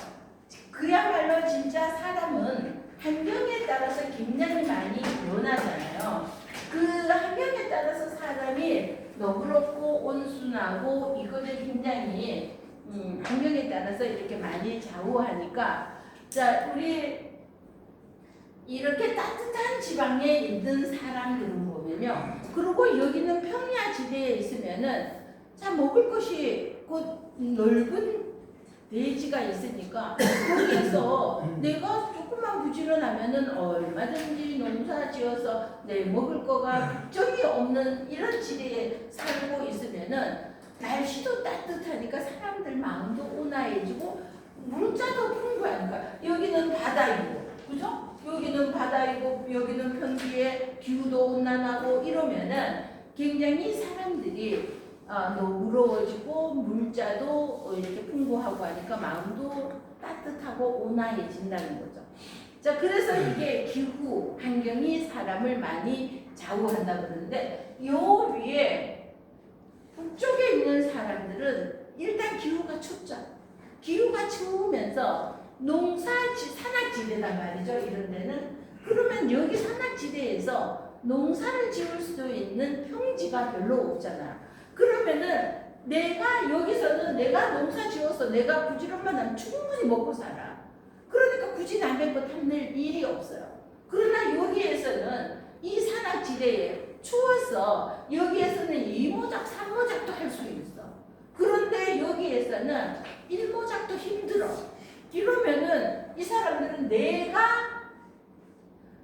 그야말로 진짜 사람은 환경에 따라서 굉장히 많이 변하잖아요. 그 환경에 따라서 사람이 너그럽고 온순하고 이거를 굉장히 환경에 따라서 이렇게 많이 좌우하니까 자 우리 이렇게 따뜻한 지방에 있는 사람들은 보면요. 그리고 여기는 평야지대에 있으면은 자 먹을 것이 곧 넓은 대지가 있으니까 거기에서 내가 조금만 부지런하면은 얼마든지 농사 지어서 내 먹을 거가 걱정이 없는 이런 지대에 살고 있으면은 날씨도 따뜻하니까 사람들 마음도 온화해지고 물자도 풍부하니까 여기는 바다이고 그죠? 여기는 바다이고 여기는 평지에 기후도 온난하고 이러면은 굉장히 사람들이 너그러워지고 물자도 이렇게 풍부하고 하니까 마음도 따뜻하고 온화해진다는 거죠. 자, 그래서 이게 기후 환경이 사람을 많이 좌우한다 그러는데 요 위에 북쪽에 있는 사람들은 일단 기후가 춥죠. 기후가 추우면서 산악지대단 말이죠. 이런 데는 그러면 여기 산악지대에서 농사를 지을 수 있는 평지가 별로 없잖아. 그러면은 여기서는 내가 농사 지어서 내가 부지런만 하면 충분히 먹고 살아. 그러니까 굳이 남의 것 탐낼 일이 없어요. 그러나 여기에서는 이 산악지대에 추워서 여기에서는 2모작, 3모작도 할 수 있어. 그런데 여기에서는 1모작도 힘들어. 이러면은 이 사람들은 내가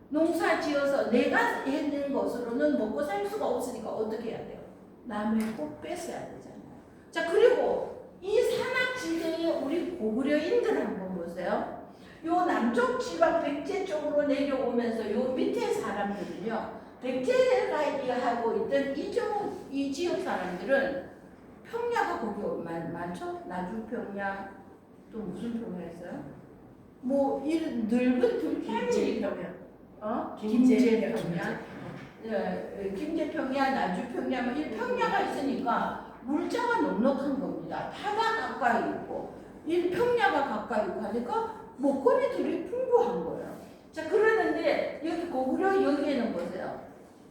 농사 지어서 내가 했는 것으로는 먹고 살 수가 없으니까 어떻게 해야 돼요? 남의 꼭 뺏어야 되잖아요. 자, 그리고 이 산악지대에 우리 고구려인들 한번 보세요. 요 남쪽 지방 백제 쪽으로 내려오면서 요 밑에 사람들은요. 백제가 하고 있던 이 지역 사람들은 평야가 거기 많죠? 나주평야 또 무슨 평야 있어요? 뭐 이런 넓은 들판이 김제평야 김제평야, 나주평야, 뭐 일평야가 있으니까 물자가 넉넉한 겁니다. 바다 가까이 있고 일평야가 가까이 있고 하니까 먹거리들이 풍부한 거예요. 자, 그러는데 여기 고구려 여기에는 보세요.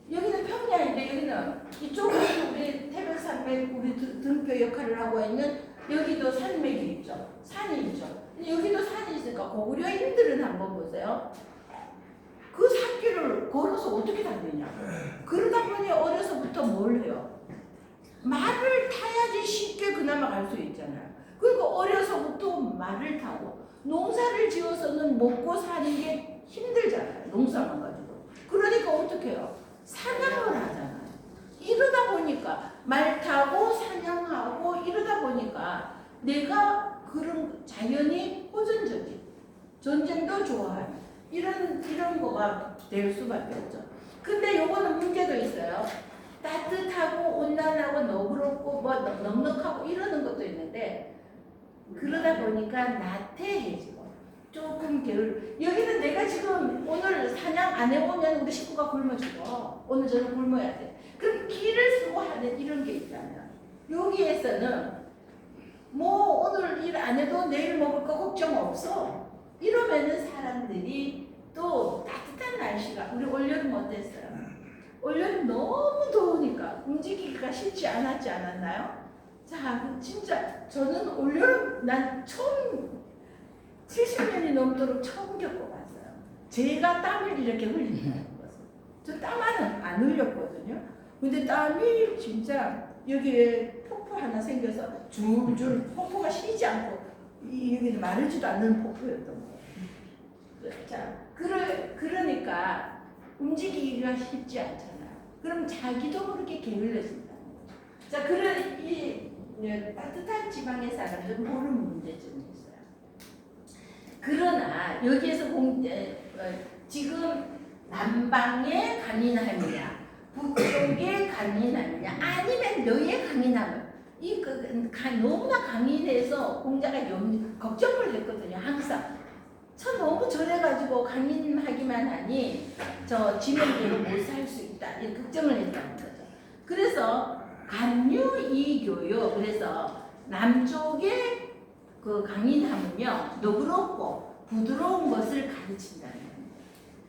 여기는 평야인데 여기는 이쪽은 우리 태백산맥 우리 등뼈 역할을 하고 있는 여기도 산맥이 있죠. 산이 있죠. 여기도 산이 있으니까 고구려인들은 한번 보세요. 그 산길을 걸어서 어떻게 다니냐. 그러다 보니 어려서부터 뭘 해요? 말을 타야지 쉽게 그나마 갈 수 있잖아요. 그러니까 어려서부터 말을 타고 농사를 지어서는 먹고 사는 게 힘들잖아요. 농사만 가지고. 그러니까 어떻게 해요? 사냥을 하잖아요. 이러다 보니까 말 타고 사냥하고 이러다 보니까 내가 그런 자연이 호전적인 전쟁도 좋아하는 이런 거가 될 수밖에 없죠. 근데 요거는 문제도 있어요. 따뜻하고 온난하고 너그럽고 뭐 넉넉하고 이러는 것도 있는데 그러다 보니까 나태해지고 조금 게을. 여기는 내가 지금 오늘 사냥 안 해오면 우리 식구가 굶어 죽어. 오늘 저녁 굶어야 돼. 그럼 길을 쓰고 하는 이런 게 있다면 여기에서는 뭐 오늘 일 안 해도 내일 먹을 거 걱정 없어. 이러면은 사람들이 또 따뜻한 날씨가 우리 올여름 어땠어요? 올여름 너무 더우니까 움직이기가 쉽지 않았지 않았나요? 자, 진짜 저는 올여름 난 처음 70년이 넘도록 처음 겪어봤어요. 제가 땀을 이렇게 흘린다는 것을. 저 땀 안 흘렸거든요. 근데 땀이 진짜 여기에 폭포 하나 생겨서 줄줄 폭포가 쉬지 않고 여기는 마르지도 않는 폭포였던 거예요. 자, 그러니까 움직이기가 쉽지 않잖아요. 그럼 자기도 모르게 게을러진다는 거죠. 자, 그런 이 따뜻한 지방의 사람들은 모르는 문제점이 있어요. 그러나 여기에서 지금 남방의 강인함이냐 북쪽의 강인함이냐 아니면 너의 강인함을 너무나 강인해서 공자가 걱정을 했거든요. 항상 저 너무 저래가지고 강인하기만 하니 저 지명대로 못 살 수 있다 이 걱정을 했다는 거죠. 그래서 간유이교요. 그래서 남쪽의 그 강인함은요 너그럽고 부드러운 것을 가르친다는 거예요.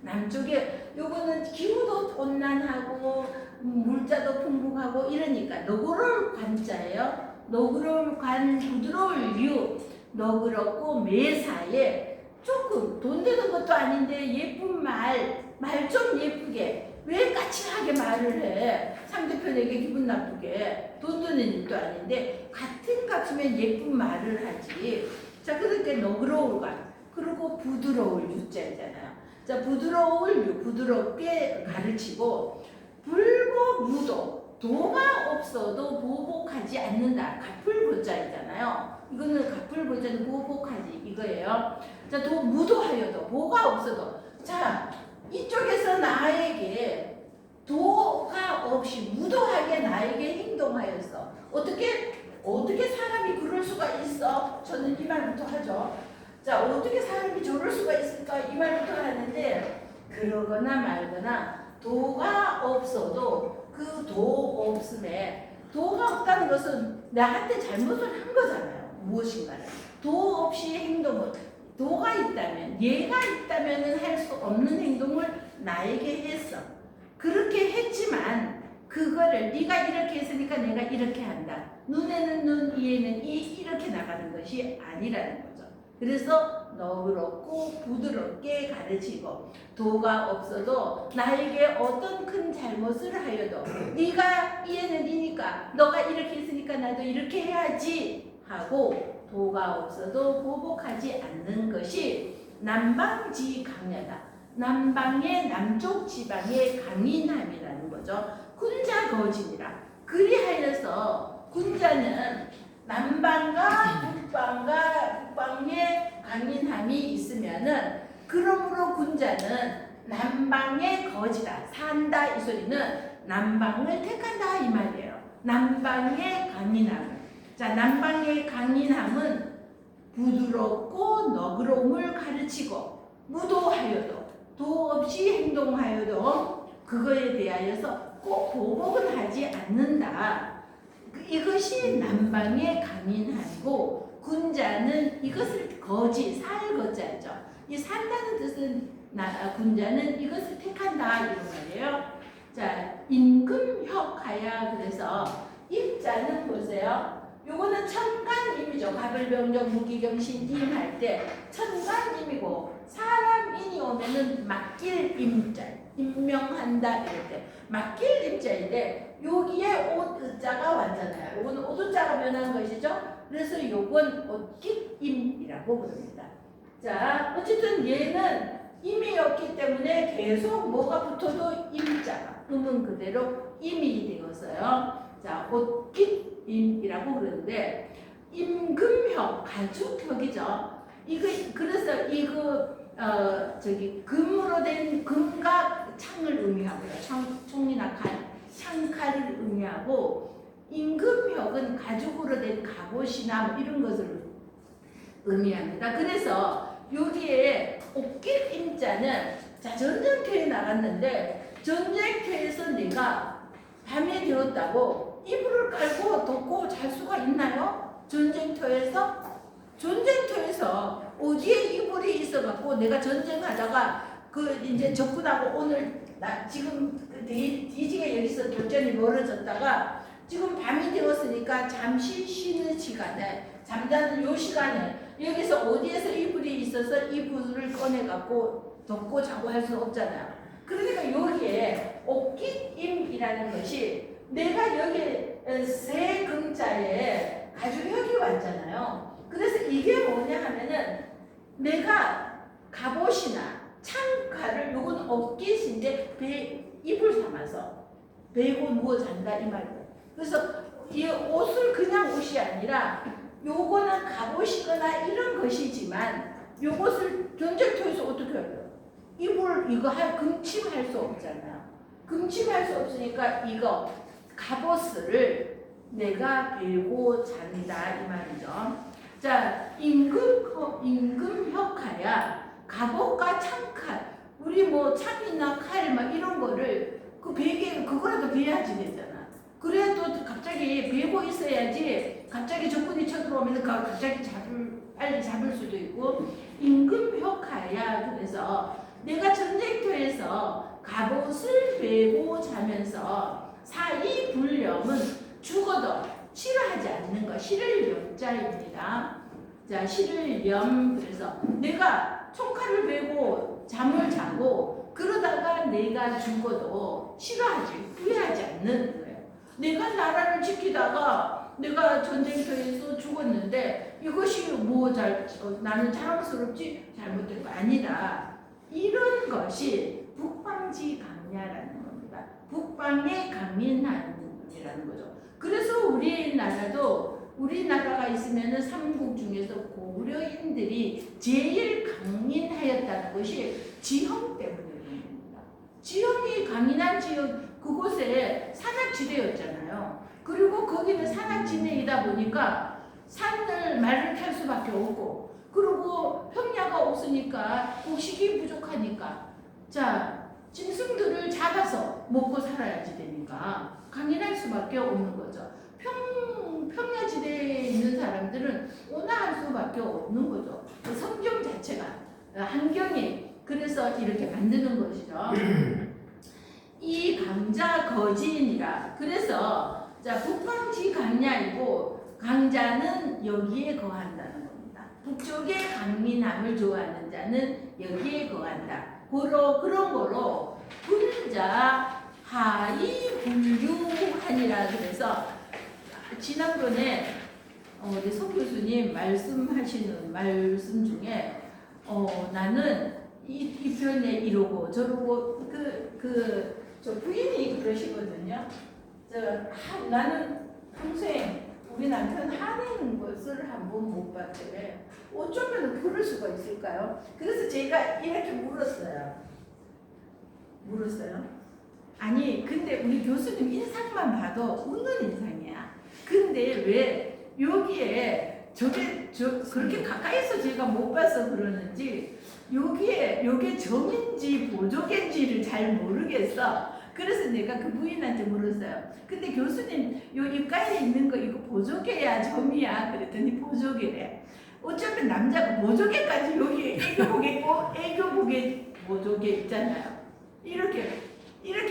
남쪽에 요거는 기후도 온난하고 물자도 풍부하고 이러니까 너그러울 관자예요. 너그러울 관, 부드러울 유, 너그럽고 매사에 조금 돈 되는 것도 아닌데 예쁜 말 좀 예쁘게 왜 까칠하게 말을 해? 상대편에게 기분 나쁘게 돈 드는 일도 아닌데 같은 값이면 예쁜 말을 하지. 자, 그렇게 너그러울 관 그리고 부드러울 유자잖아요. 자, 부드러울 유 부드럽게 가르치고 불고 무도 도가 없어도 보복하지 않는다. 갑불보자이잖아요. 이거는 갑불보자는 보복하지 이거예요. 자, 무도하여도 보가 없어도 자 이쪽에서 나에게 도가 없이 무도하게 나에게 행동하였어. 어떻게 사람이 그럴 수가 있어? 저는 이 말부터 하죠. 자, 어떻게 사람이 저럴 수가 있을까? 이 말부터 하는데 그러거나 말거나 도가 없어도 그 도 없음에 도가 없다는 것은 나한테 잘못을 한 거잖아요. 무엇인가를. 도 없이 행동을 도가 있다면 얘가 있다면 할 수 없는 행동을 나에게 했어. 그렇게 했지만 그거를 네가 이렇게 했으니까 내가 이렇게 한다. 눈에는 눈, 이에는 이 이렇게 나가는 것이 아니라는 거죠. 그래서 너그럽고 부드럽게 가르치고 도가 없어도 나에게 어떤 큰 잘못을 하여도 네가 이에는 이니까 너가 이렇게 했으니까 나도 이렇게 해야지 하고 도가 없어도 보복하지 않는 것이 남방지 강야다. 남방의 남쪽 지방의 강인함이라는 거죠. 군자 거진이라. 그리하여서 군자는 남방과 북방의 강인함이 있으면은 그러므로 군자는 남방의 거지다. 산다 이 소리는 남방을 택한다 이 말이에요. 남방의 강인함. 자, 남방의 강인함은 부드럽고 너그러움을 가르치고 무도하여도 도 없이 행동하여도 그거에 대하여서 꼭 보복은 하지 않는다. 이것이 남방의 강인하고 군자는 이것을 거지, 살 거자죠. 이 산다는 뜻은 군자는 이것을 택한다 이런 말이에요. 자, 임금혁하야. 그래서 임자는 보세요. 요거는 천간임이죠. 가불병정 무기경신 임할 때 천간임이고 사람인이 오면은 맡길 임자, 임명한다 이럴 때 맡길 임자인데 여기에 옷 의자가 왔잖아요. 요거는 옷 의자가 변한 것이죠. 그래서 요건 옷깃임이라고 부릅니다. 자, 어쨌든 얘는 임이었기 때문에 계속 뭐가 붙어도 임자가 음은 그대로 임이 되었어요. 자, 옷깃임이라고 그러는데 임금혁 가죽혁이죠. 이거 그래서 이거 금으로 된 금과 창을 의미하고요. 총이나 창칼을 의미하고 임금혁은 가죽으로 된 갑옷이나 뭐 이런 것을 의미합니다. 그래서 여기에 옷깃 임자는 자 전쟁터에 나갔는데 전쟁터에서 내가 밤이 되었다고 이불을 깔고 덮고 잘 수가 있나요? 전쟁터에서 어디에 이불이 있어갖고 내가 전쟁하다가 그 이제 적군하고 오늘 지금 뒤지게 여기서 교전이 벌어졌다가 지금 밤이 되었으니까 잠시 쉬는 시간에 잠자는 요 시간에 여기서 어디에서 이불이 있어서 이불을 꺼내갖고 덮고 자고 할 수는 없잖아요. 그러니까 여기에 옷깃임이라는 것이 내가 여기 세 금자에 가죽혁이 왔잖아요. 그래서 이게 뭐냐 하면은 내가 갑옷이나 창칼을 요건 옷깃인데 이불 삼아서 베고 누워 잔다 이 말이에요. 그래서 이 옷을 그냥 옷이 아니라 요거는 갑옷이거나 이런 것이지만 요것을 전쟁터에서 어떻게 해요? 이불 이거 금침할 수 없잖아요. 금침할 수 없으니까 이거 갑옷을 내가 베고 잔다 이 말이죠. 자, 임금혁하야 갑옷과 창칼 우리 뭐 창이나 칼 막 이런 거를 그 베개 그거라도 베야지 되잖아. 그래도 갑자기 베고 있어야지 갑자기 적군이 쳐들어오면 갑자기 빨리 잡을 수도 있고 임금혁하야. 그래서 내가 전쟁터에서 갑옷을 베고 자면서 사이불념은 죽어도 싫어하지 않는 것, 싫을 염자입니다. 자, 싫을 염. 그래서 내가 총칼을 베고 잠을 자고 그러다가 내가 죽어도 싫어하지, 후회하지 않는 거예요. 내가 나라를 지키다가 내가 전쟁터에서 죽었는데 이것이 나는 자랑스럽지 잘못된 거 아니다. 이런 것이 북방지 강야라는 겁니다. 북방의 강인함이라는 거죠. 그래서 우리나라가 있으면은 삼국 중에서 고려인들이 제일 강인하였다는 것이 지형 때문입니다. 지형이 강인한 지역 그곳에 산악지대였잖아요. 그리고 거기는 산악지대이다 보니까 말을 탈 수밖에 없고 그리고 평야가 없으니까 곡식이 부족하니까 자 짐승들을 잡아서 먹고 살아야지 되니까 강인할 수밖에 없는 거죠. 평야지대에 있는 사람들은 온화할 수밖에 없는 거죠. 그 성경 자체가 환경이 그래서 이렇게 만드는 것이죠. 이 강자 거진이라. 그래서 자 북방지 강야이고 강자는 여기에 거한다는 겁니다. 북쪽의 강민함을 좋아하는 자는 여기에 거한다. 그런 거로 군자 하이 불유하니라. 그래서 지난번에 우리 석 교수님 말씀하시는 말씀 중에 나는 이 표현에 이러고 저러고 저 부인이 그러시거든요. 나는 평생 우리 남편 화내는 것을 한 번 못 봤대. 어쩌면 그럴 수가 있을까요? 그래서 제가 이렇게 물었어요. 아니 근데 우리 교수님 인상만 봐도 웃는 인상이야. 근데 왜 여기에 그렇게 가까이서 제가 못 봐서 그러는지 요게 정인지 보조개인지를 잘 모르겠어. 그래서 내가 그 부인한테 물었어요. 근데 교수님 요 입가에 있는 거 이거 보조개야 점이야? 그랬더니 보조개래. 어쩌면 남자가 보조개까지 여기 애교보개 보조개 있잖아요. 이렇게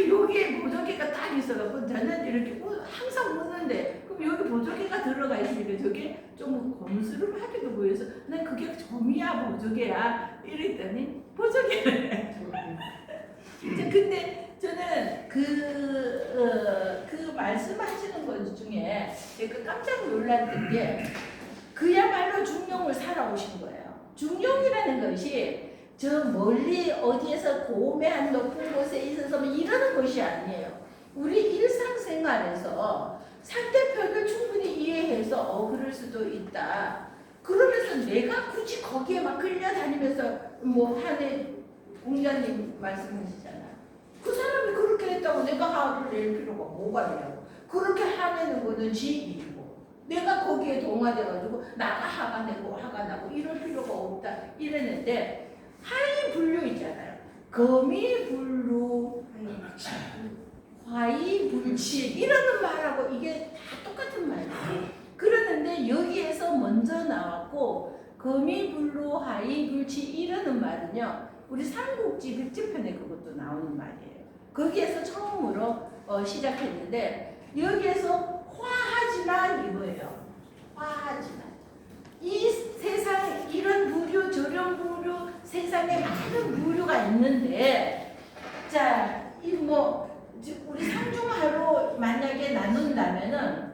여기에 보조개가 딱 있어갖고 저는 이렇게 항상 웃는데 그럼 여기 보조개가 들어가 있으니까 저게 좀 검스름하게도 보여서 난 그게 점이야 보조개야 이랬더니 보조개래. 근데 저는 그 말씀하시는 것 중에 제가 깜짝 놀랐던 게 그야말로 중용을 살아오신 거예요. 중용이라는 것이 저 멀리 어디에서 고매한 높은 곳에 있어서 이러는 것이 아니에요. 우리 일상생활에서 상대편을 충분히 이해해서 그럴 수도 있다. 그러면서 내가 굳이 거기에 막 끌려다니면서 뭐 한해 공자님 말씀하시잖아요. 그 사람이 그렇게 했다고 내가 화를 낼 필요가 뭐가 있냐고. 그렇게 화내는 거는 지 일이고 내가 거기에 동화돼가지고 나가 화가 내고 화가 나고 이럴 필요가 없다 이랬는데 하이분류 있잖아요. 거미분류, 화이불치 이러는 말하고 이게 다 똑같은 말이에요. 그러는데 여기에서 먼저 나왔고 거미분류, 화이불치 이러는 말은요. 우리 삼국지 백제편에 그것도 나오는 말이에요. 거기에서 처음으로 시작했는데 여기에서 화하지만 이거예요. 화하지만 이 세상 이런 부류 저런 부류 세상에 많은 부류가 있는데 자 이 우리 상중하로 만약에 나눈다면은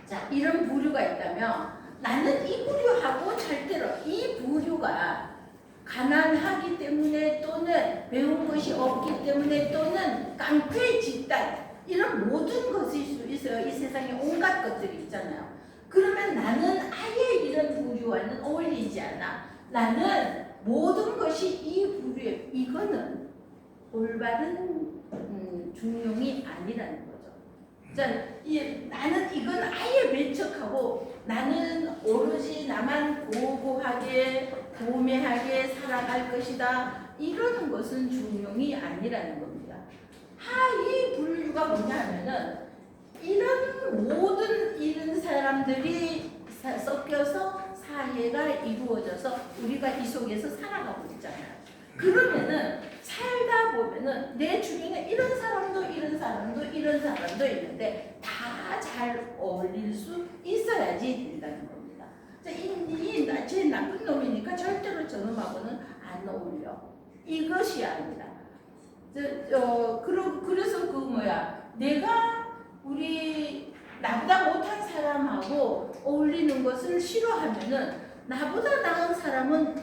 자 이런 부류가 있다면 나는 이 부류하고 절대로 이 부류가 가난하기 때문에 또는 배운 것이 없기 때문에 또는 깡패 집단 이런 모든 것일 수 있어요. 이 세상에 온갖 것들이 있잖아요. 그러면 나는 아예 이런 부류와는 어울리지 않아. 나는 모든 것이 이 부류에 이거는 올바른 중용이 아니라는 거죠. 자, 나는 이건 아예 배척하고 나는 오로지 나만 고고하게 고매하게 살아갈 것이다. 이러는 것은 중용이 아니라는 겁니다. 하이 분류가 뭐냐 하면은 이런 모든 이런 사람들이 섞여서 사회가 이루어져서 우리가 이 속에서 살아가고 있잖아요. 그러면은 살다 보면은 내 주변에 이런 사람도 이런 사람도 이런 사람도 있는데 다 잘 어울릴 수 있어야지 된다는 겁니다. 제 나쁜 놈이니까 절대로 저놈하고는 안 어울려. 이것이 아니라 그래서 내가 우리 나보다 못한 사람하고 어울리는 것을 싫어하면은 나보다 나은 사람은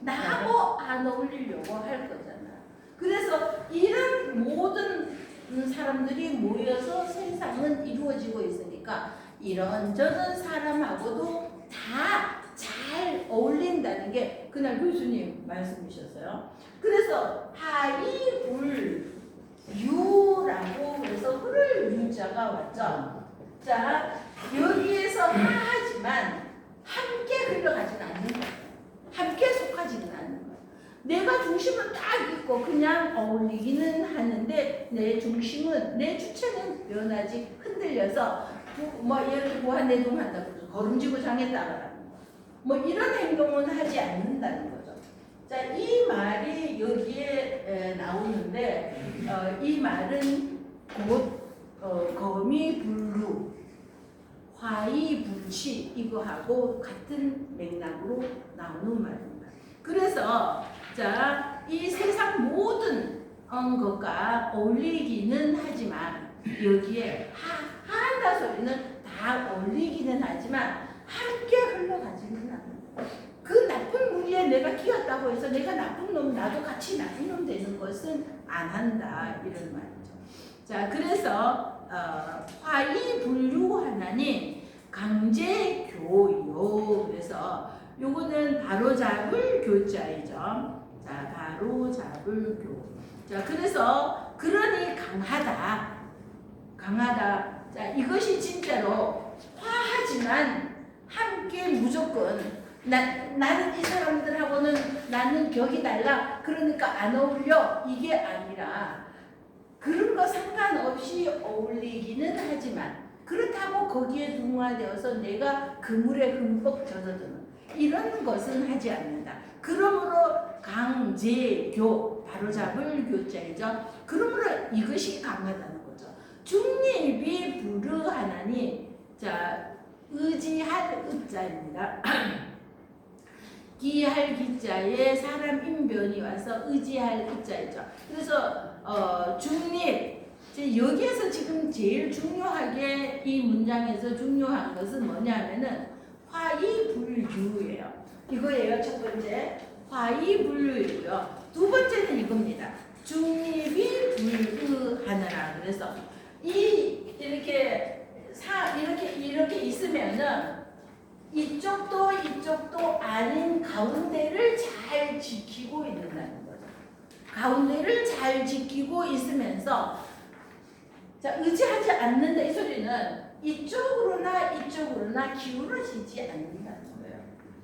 나하고 안 어울리려고 할 거잖아. 그래서 이런 모든 사람들이 모여서 세상은 이루어지고 있으니까 이런저런 사람하고도 다 잘 어울린다는 게 그날 교수님 말씀이셨어요. 그래서 하이불 유라고 그래서 흐를 유자가 왔죠. 자, 여기에서 하지만 함께 흘러가지는 않는 거예요. 함께 속하지는 않는 거예요. 내가 중심은 딱 있고 그냥 어울리기는 하는데 내 중심은 내 주체는 변하지 흔들려서 예를 무한내동한다고 해서 걸음지고 장에 따라가는 거. 이런 행동은 하지 않는다는 거죠. 자, 이 말이 여기에 나오는데 이 말은 곧 거미불루, 화이불치 이거하고 같은 맥락으로 나오는 말입니다. 그래서 자, 이 세상 모든 것과 어울리기는 하지만 여기에 하한다 소리는 다 어울리기는 하지만 함께 흘러가지는 않는 거예요. 그 나쁜 무리에 내가 끼었다고 해서 내가 나쁜 놈 나도 같이 나쁜 놈 되는 것은 안 한다 이런 말이죠. 자, 그래서 화이불류 하나님 강제교요. 그래서 요거는 바로잡을 교자이죠. 자, 바로잡을 교. 자, 그래서 그러니 강하다. 자, 이것이 진짜로 화하지만 함께 무조건 나는 이 사람들하고는 나는 격이 달라. 그러니까 안 어울려. 이게 아니라 그런 거 상관없이 어울리기는 하지만 그렇다고 거기에 둥화되어서 내가 그물에 흠뻑 젖어드는 이런 것은 하지 않는다. 그러므로 강제교, 바로잡을 교자이죠. 그러므로 이것이 강하다는 거죠. 중립이 불허하나니, 자, 의지할 의자입니다. 기할 기자에 사람 인변이 와서 의지할 의자이죠. 그래서 중립, 여기에서 지금 제일 중요하게 이 문장에서 중요한 것은 뭐냐면은 화이불유예요. 이거예요. 첫 번째 화이불유이고요. 두 번째는 이겁니다. 중립이 불허하느라. 그래서 이렇게 있으면은 이쪽도 아닌 가운데를 잘 지키고 있는다는 거죠. 가운데를 잘 지키고 있으면서, 자, 의지하지 않는다. 이 소리는 이쪽으로나 기울어지지 않는다는 거예요.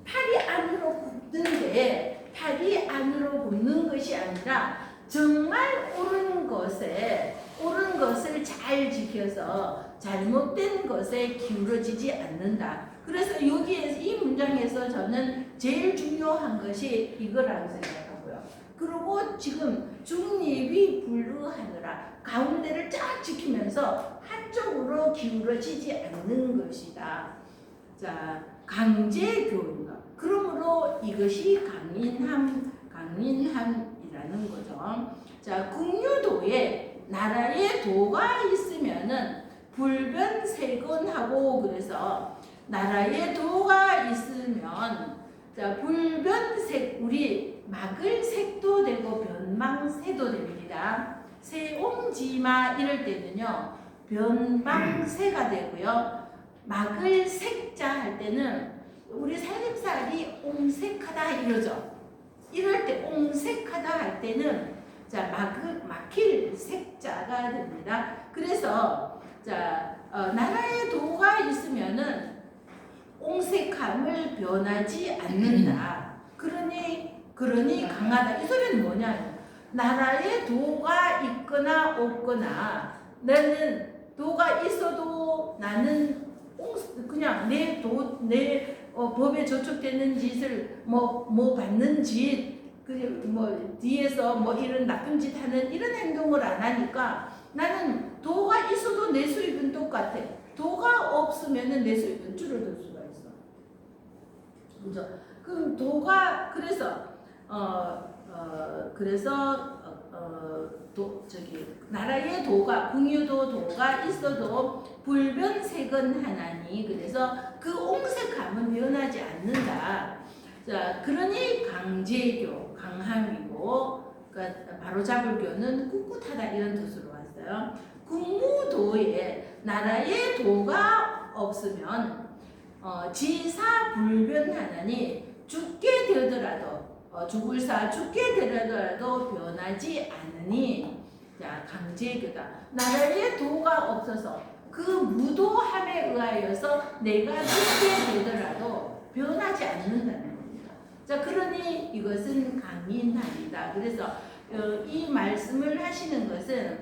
팔이 안으로 굽는데 팔이 안으로 굽는 것이 아니라 정말 옳은 것을 잘 지켜서 잘못된 것에 기울어지지 않는다. 그래서 여기에서 이 문장에서 저는 제일 중요한 것이 이거라고 생각하고요. 그리고 지금 중립이 불허하느라 가운데를 쫙 지키면서 한쪽으로 기울어지지 않는 것이다. 자, 강제교훈. 그러므로 이것이 강인함이라는 거죠. 자, 국유도에 나라의 도가 있으면은 불변세건하고, 그래서 나라의 도가 있으면, 자, 불변색, 우리 막을 색도 되고 변망세도 됩니다. 세옹지마 이럴 때는요 변망세가 되고요. 막을 색자 할 때는 우리 살림살이 옹색하다 이러죠. 이럴 때 옹색하다 할 때는, 자, 막힐 색자가 됩니다. 그래서, 자, 나라의 도가 있으면은 옹색함을 변하지 않는다. 그러니 강하다. 이 소리는 뭐냐? 나라에 도가 있거나 없거나, 나는 도가 있어도 나는 그냥 내 법에 저촉되는 짓을 뭐 받는 짓, 뒤에서 이런 나쁜 짓 하는 이런 행동을 안 하니까 나는 도가 있어도 내 수입은 똑같아. 도가 없으면은 내 수입은 줄어들 수가 있어. 그죠? 그럼 도가, 나라의 도가, 궁유도 도가 있어도 불변색은 하나니, 그래서 그 옹색함은 변하지 않는다. 자, 그러니 강제교, 강함이고, 그러니까 바로잡을 교는 꿋꿋하다 이런 뜻으로 왔어요. 국무도에 나라의 도가 없으면 지사 불변하나니, 죽게 되더라도 죽게 되더라도 변하지 않으니, 자, 강제교다. 나라의 도가 없어서 그 무도함에 의하여서 내가 죽게 되더라도 변하지 않는다는 겁니다. 자, 그러니 이것은 강인함이다. 그래서 이 말씀을 하시는 것은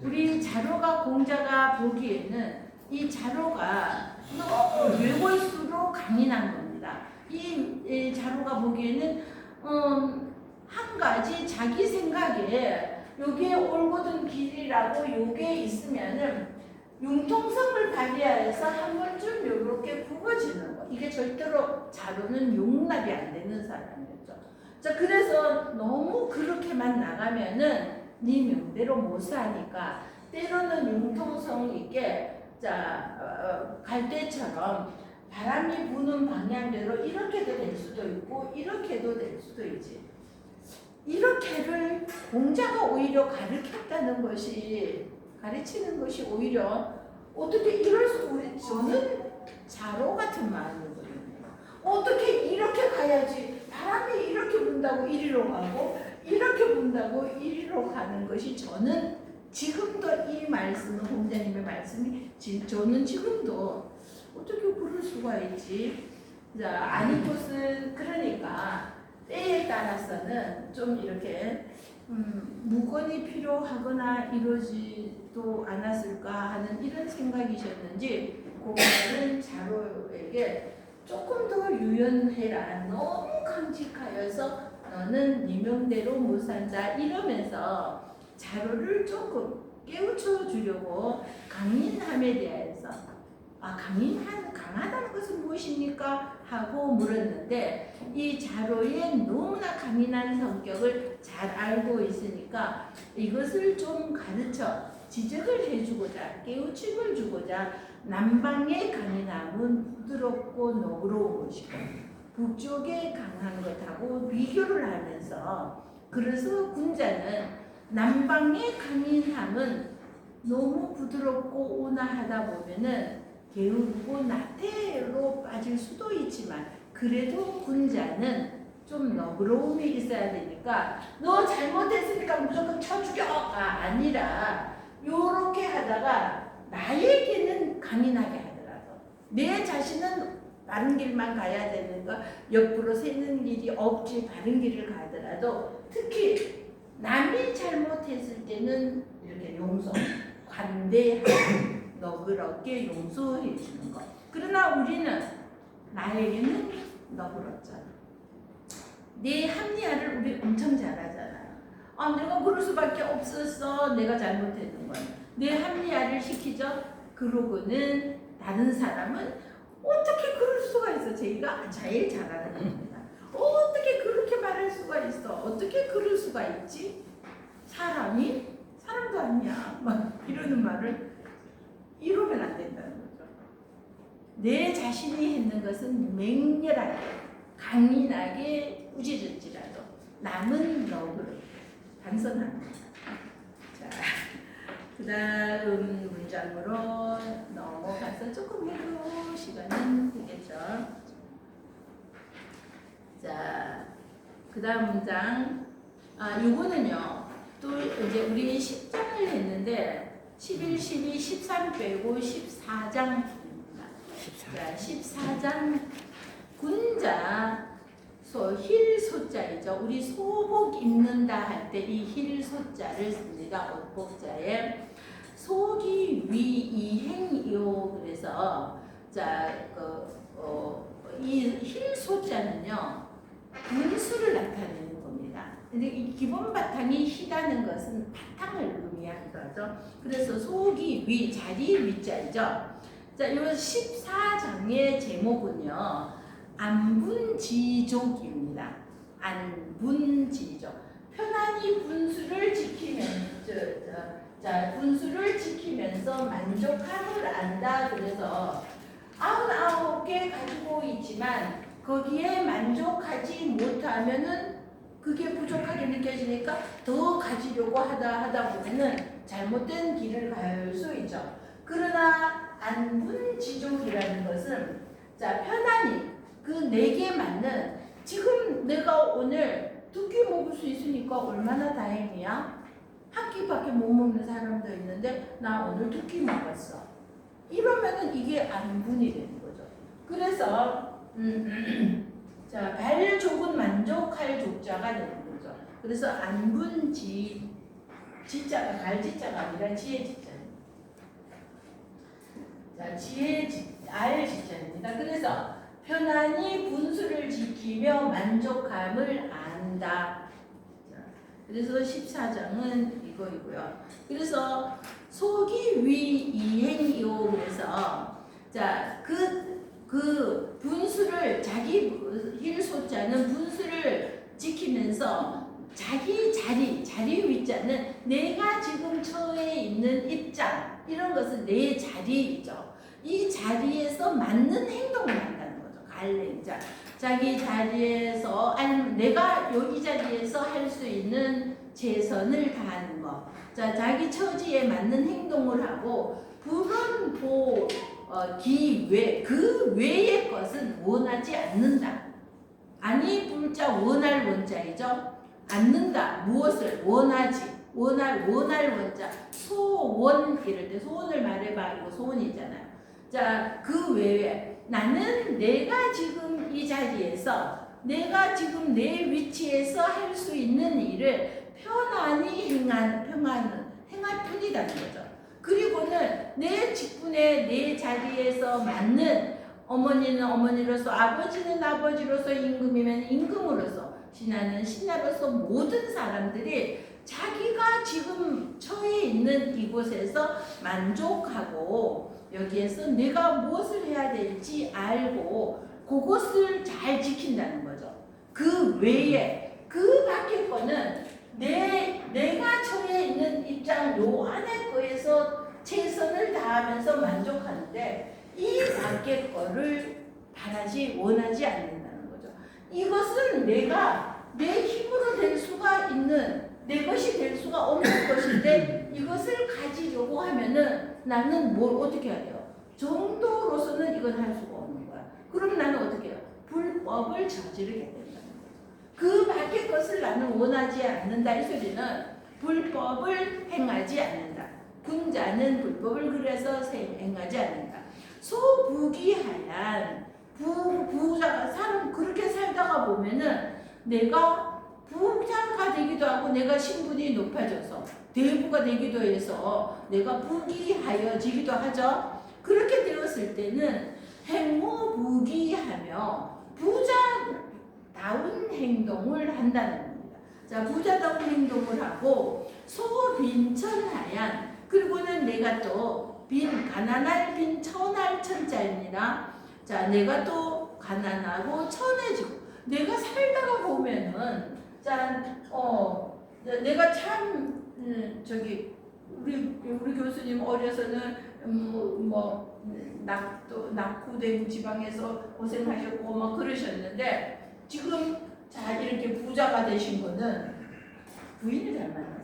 우리 자로가 공자가 보기에는 이 자로가 너무 외골수록 강인한 겁니다. 이 자로가 보기에는 한 가지 자기 생각에 요게 옳고든 길이라고 요게 있으면은 융통성을 발휘하여서 한 번쯤 요렇게 굽어지는 거. 이게 절대로 자로는 용납이 안 되는 사람이었죠. 자, 그래서 너무 그렇게만 나가면은 네 명대로 못 사니까 때로는 융통성 있게, 자, 갈대처럼 바람이 부는 방향대로 이렇게도 될 수도 있고 이렇게도 될 수도 있지. 이렇게를 공자가 오히려 가르치는 것이 오히려 어떻게 이럴 수, 저는 자로 같은 마음이거든요. 어떻게 이렇게 가야지, 바람이 이렇게 분다고 이리로 가고 이렇게 분다고 이리로 가는 것이, 저는 지금도 이 말씀은, 공자님의 말씀이 저는 지금도 어떻게 그럴 수가 있지? 자, 아닌 것은, 그러니까 때에 따라서는 좀 이렇게 무건이 필요하거나 이러지도 않았을까 하는 이런 생각이셨는지 고모는 자로에게 조금 더 유연해라. 너무 강직하여서 너는 네 명대로 못 산다. 이러면서 자로를 조금 깨우쳐 주려고 강인함에 대해서 강하다는 것은 무엇입니까? 하고 물었는데 이 자로의 너무나 강인한 성격을 잘 알고 있으니까 이것을 좀 가르쳐 지적을 해주고자 깨우침을 주고자 남방의 강인함은 부드럽고 너그러운 것이고 북쪽에 강한 것하고 비교를 하면서 그래서 군자는 남방의 강인함은 너무 부드럽고 온화하다 보면은 게으르고 나태로 빠질 수도 있지만 그래도 군자는 좀 너그러움이 있어야 되니까 너 잘못했으니까 무조건 쳐 죽여가 아니라 요렇게 하다가 나에게는 강인하게 하더라도 내 자신은 바른 길만 가야 되는 거 옆으로 새는 길이 없지 바른 길을 가더라도 특히 남이 잘못했을 때는 이렇게 용서 관대하고 너그럽게 용서해 주는 것. 그러나 우리는 나에게는 너그럽잖아. 내 합리화를 우리 엄청 잘하잖아요. 내가 그럴 수밖에 없었어. 내가 잘못했는 건. 내 합리화를 시키죠. 그러고는 다른 사람은 어떻게 그럴 수가 있어. 제가 제일 잘하는 겁니다. 어떻게 그렇게 말할 수가 있어. 어떻게 그럴 수가 있지? 사람도 아니야. 막 이러는 말을 이러면 안 된다는 거죠. 내 자신이 했는 것은 맹렬하게 강인하게 꾸짖을지라도 남은 너그럽게 반성합니다. 자, 그 다음 문장으로 넘어가서 조금 해도 시간은 되겠죠. 자, 그 다음 문장 요거는요 또 이제 우리 10장을 했는데 11, 12, 13 빼고 14장입니다. 14장 군자 힐 소자이죠. 우리 소복 입는다 할 때 이 힐 소자를 씁니다. 옷복자에 속이 위 이행이요. 그래서 이 힐 소자는요 분수를 나타내는 겁니다. 근데 이 기본 바탕이 희다는 것은 바탕을 의미하는 거죠. 그래서 속이 위, 자리 위자이죠. 자, 이 14장의 제목은요. 안분지족입니다. 안분지족. 편안히 분수를 지키면서 만족함을 안다. 그래서 99개 가지고 있지만 거기에 만족하지 못하면은 그게 부족하게 느껴지니까 더 가지려고 하다 보면은 잘못된 길을 갈 수 있죠. 그러나 안분지족이라는 것은 편안히 그 내게 맞는 지금 내가 오늘 2끼 먹을 수 있으니까 얼마나 다행이야. 1끼밖에 못 먹는 사람도 있는데 나 오늘 2끼 먹었어. 이러면은 이게 안분이 되는 거죠. 그래서 발족은 만족할 족자가 되는 거죠. 그래서 안분지 지자가 갈지자가 아니라 지혜지자입니다. 알지자입니다. 그래서 편안히 분수를 지키며 만족함을 안다. 그래서 14장은 이거이고요. 그래서 속이 위 이행이요. 그래서 그 분수를 자기 힐소자는 분수를 지키면서 자기 자리 위자는 내가 지금 처해 있는 입장 이런 것은 내 자리이죠. 이 자리에서 맞는 행동을 한다는 거죠. 갈래자 자기 자리에서 내가 여기 자리에서 할 수 있는 최선을 다하는 것. 자기 처지에 맞는 행동을 하고 불은 기외 그 외의 것은 원하지 않는다. 아니 불자 원할 원자이죠. 않는다. 무엇을 원하지 원할 원자 소원 이럴 때 소원을 말해봐 이거 소원이잖아요. 그 외에 나는 내가 지금 이 자리에서 내가 지금 내 위치에서 할 수 있는 일을 편안히 행할 뿐이라는 거죠. 그리고는 내 직분에 내 자리에서 맞는 어머니는 어머니로서, 아버지는 아버지로서, 임금이면 임금으로서, 신하는 신하로서 모든 사람들이 자기가 지금 처해 있는 이곳에서 만족하고 여기에서 내가 무엇을 해야 될지 알고 그것을 잘 지킨다는 거죠. 그 외에 그 밖에 거는 내가 처해 있는 입장 요 안에 거에서 최선을 다하면서 만족하는데 이 밖에 거를 원하지 않는다는 거죠. 이것은 내가 내 힘으로 될 수가 있는 내 것이 될 수가 없는 것인데 이것을 가지려고 하면은 나는 뭘 어떻게 해야 돼요? 정도로서는 이건 할 수가 없는 거야. 그럼 나는 어떻게 해요? 불법을 저지르게 된다는 거죠. 그 밖의 것을 나는 원하지 않는다. 이 소리는 불법을 행하지 않는다. 군자는 불법을 그래서 행하지 않는다. 소부귀하얀 부자가 사람 그렇게 살다가 보면은 내가 부자가 되기도 하고 내가 신분이 높아져서 대부가 되기도 해서 내가 부귀하여지기도 하죠. 그렇게 되었을 때는 행호부귀하며 부자다운 행동을 한다는 겁니다. 자, 부자다운 행동을 하고 소빈천하얀 그리고는 내가 또 가난할 빈 천할 천자입니다. 자, 내가 또 가난하고 천해지고 내가 살다가 보면은 내가 참 우리 교수님 어려서는 낙후된 지방에서 고생하셨고 막 그러셨는데 지금 이렇게 부자가 되신 거는 부인을 잘 만났어요.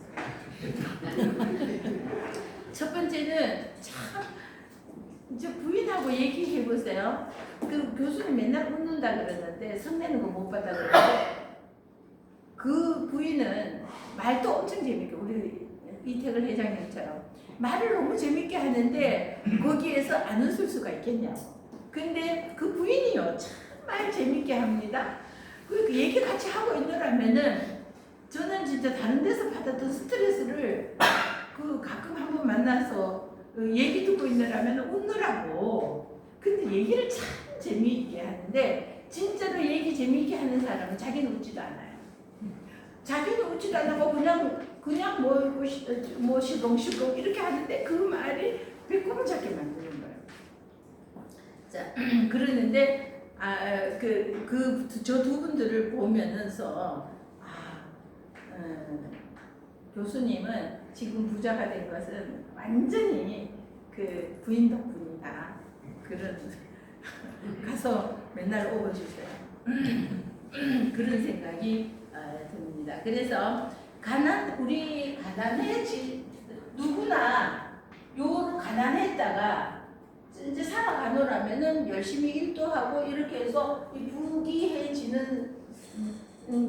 첫 번째는 참 이제 부인하고 얘기해 보세요. 그 교수님 맨날 웃는다 그러는데 성내는 거 못 받아 그러는데 그 부인은 말도 엄청 재밌게 우리 이태글 회장님처럼 말을 너무 재밌게 하는데 거기에서 안 웃을 수가 있겠냐고. 근데 그 부인이요 참 말 재밌게 합니다. 그 얘기 같이 하고 있느라면은 저는 진짜 다른 데서 받았던 스트레스를 가끔 한번 만나서 얘기 듣고 있느라면 웃느라고. 근데 얘기를 참 재미있게 하는데 진짜로 얘기 재미있게 하는 사람은 자기는 웃지도 않아요. 자기는 웃지도 않고 그냥 뭐 시궁시궁 이렇게 하는데 그 말이 배꼽을 잡게 만드는 거예요. 자, 그러는데 저 두 분들을 보면서 교수님은 지금 부자가 된 것은 완전히 그 부인 덕분이다. 그런 가서 맨날 업어주세요. 그런 생각이 듭니다. 그래서 우리 누구나 요로 가난했다가 이제 살아가노라면은 열심히 일도 하고 이렇게 해서 부귀해지는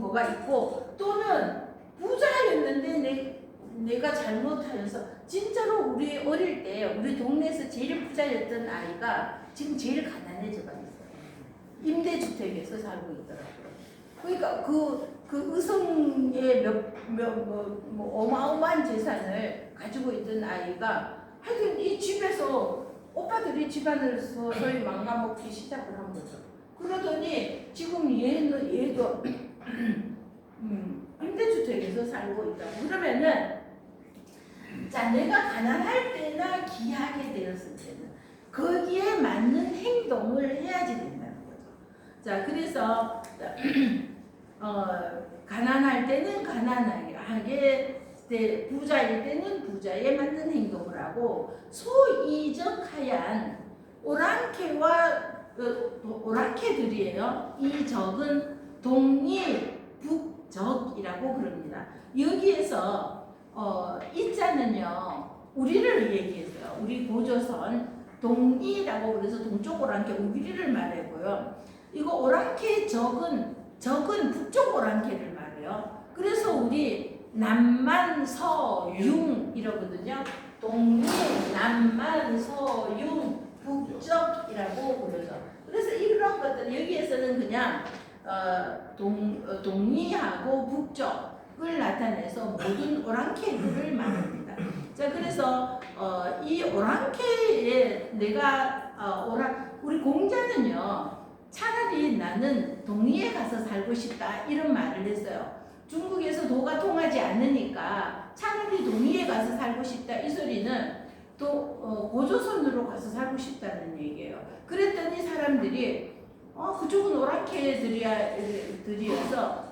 거가 있고 또는 부자였는데 내가 잘못하여서 진짜로 우리 어릴 때 우리 동네에서 제일 부자였던 아이가 지금 제일 가난해져가 있어요. 임대주택에서 살고 있더라고요. 그러니까 그 의성의 어마어마한 재산을 가지고 있던 아이가 하여튼 이 집에서 오빠들이 집안을 서서히 망가먹기 시작을 한 거죠. 그러더니 지금 얘도 임대주택에서 살고 있다고. 그러면은 내가 가난할 때나 귀하게 되었을 때는 거기에 맞는 행동을 해야지 된다는 거죠. 자, 그래서 가난할 때는 가난하게 부자일 때는 부자에 맞는 행동을 하고 소이적하얀 오랑캐들이에요. 이 적은 동리북적이라고 그럽니다. 여기에서 이자는요 우리를 얘기했어요. 우리 고조선 동이라고 그래서 동쪽 오랑캐 우리를 말하고요. 이거 오랑캐 적은 북쪽 오랑캐를 말해요. 그래서 우리 남만 서융 이러거든요. 동리 남만 서융 북적이라고 그러죠. 그래서 이런 것들 여기에서는 그냥 동리하고 북적 나타내서 모든 오랑캐들을 말합니다. 자, 그래서 이 오랑캐에 우리 공자는요, 차라리 나는 동리에 가서 살고 싶다 이런 말을 했어요. 중국에서 도가 통하지 않으니까 차라리 동리에 가서 살고 싶다 이 소리는 또 고조선으로 가서 살고 싶다는 얘기예요. 그랬더니 사람들이 그쪽은 오랑캐들이어서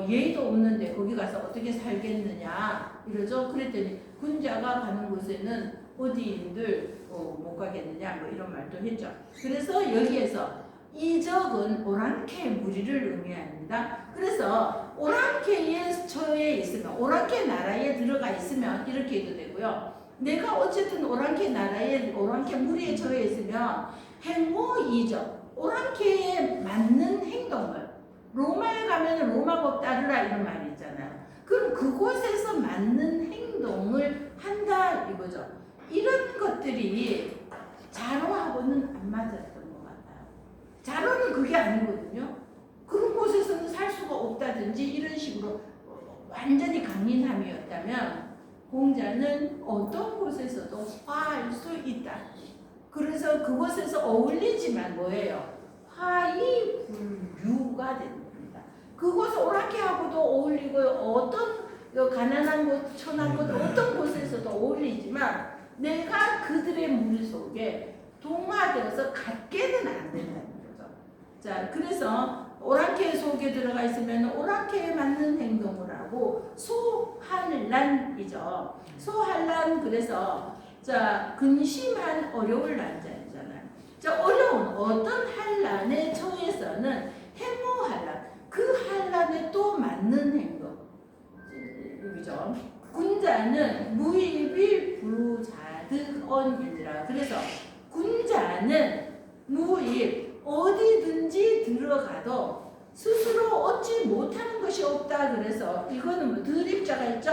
예의도 없는데 거기 가서 어떻게 살겠느냐 이러죠. 그랬더니 군자가 가는 곳에는 어디인들 못 가겠느냐 뭐 이런 말도 했죠. 그래서 여기에서 이적은 오랑캐 무리를 의미합니다. 그래서 오랑캐에 처해 있으면, 오랑캐 나라에 들어가 있으면 이렇게 해도 되고요. 내가 어쨌든 오랑캐 나라에, 오랑캐 무리에 처해 있으면 행모이적, 오랑캐에 맞는 행동을, 로마에 가면 로마법 따르라 이런 말이 있잖아요. 그럼 그곳에서 맞는 행동을 한다 이거죠. 이런 것들이 자로하고는 안 맞았던 것 같아요. 자로는 그게 아니거든요. 그런 곳에서는 살 수가 없다든지 이런 식으로 완전히 강인함이었다면 공자는 어떤 곳에서도 화할 수 있다. 그래서 그곳에서 어울리지만 뭐예요? 화이불유가 됩니다. 그곳 오랑캐하고도 어울리고 어떤 가난한 곳, 천한 곳 어떤 곳에서도 어울리지만 내가 그들의 무리 속에 동화되어서 갖게는 안 된다는 거죠. 자, 그래서 오랑캐 속에 들어가 있으면 오랑캐에 맞는 행동을 하고 소한란이죠. 소한란 그래서 자 근심한 어려울 난자잖아요. 자 어려운 어떤 한란에 처해서는 해모한란 그 한란에 또 맞는 행동 그죠? 군자는 무입이 부자득언이니라. 그래서 군자는 무입 어디든지 들어가도 스스로 얻지 못하는 것이 없다. 그래서 이거는 뭐 드립자가 있죠?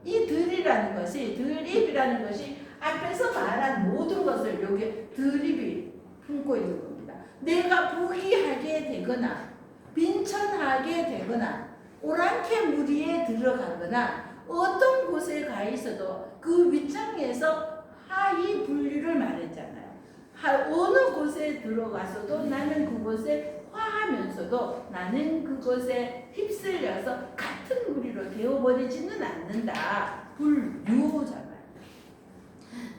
이 드리라는 것이 드립이라는 것이 앞에서 말한 모든 것을 여기 드립이 품고 있는 겁니다. 내가 부귀하게 되거나 빈천하게 되거나 오랑캐 무리에 들어가거나 어떤 곳에 가 있어도 그 윗장에서 하이 분류를 말했잖아요. 어느 곳에 들어가서도 나는 그곳에 화하면서도 나는 그곳에 휩쓸려서 같은 무리로 되어버리지는 않는다. 불유잖아요.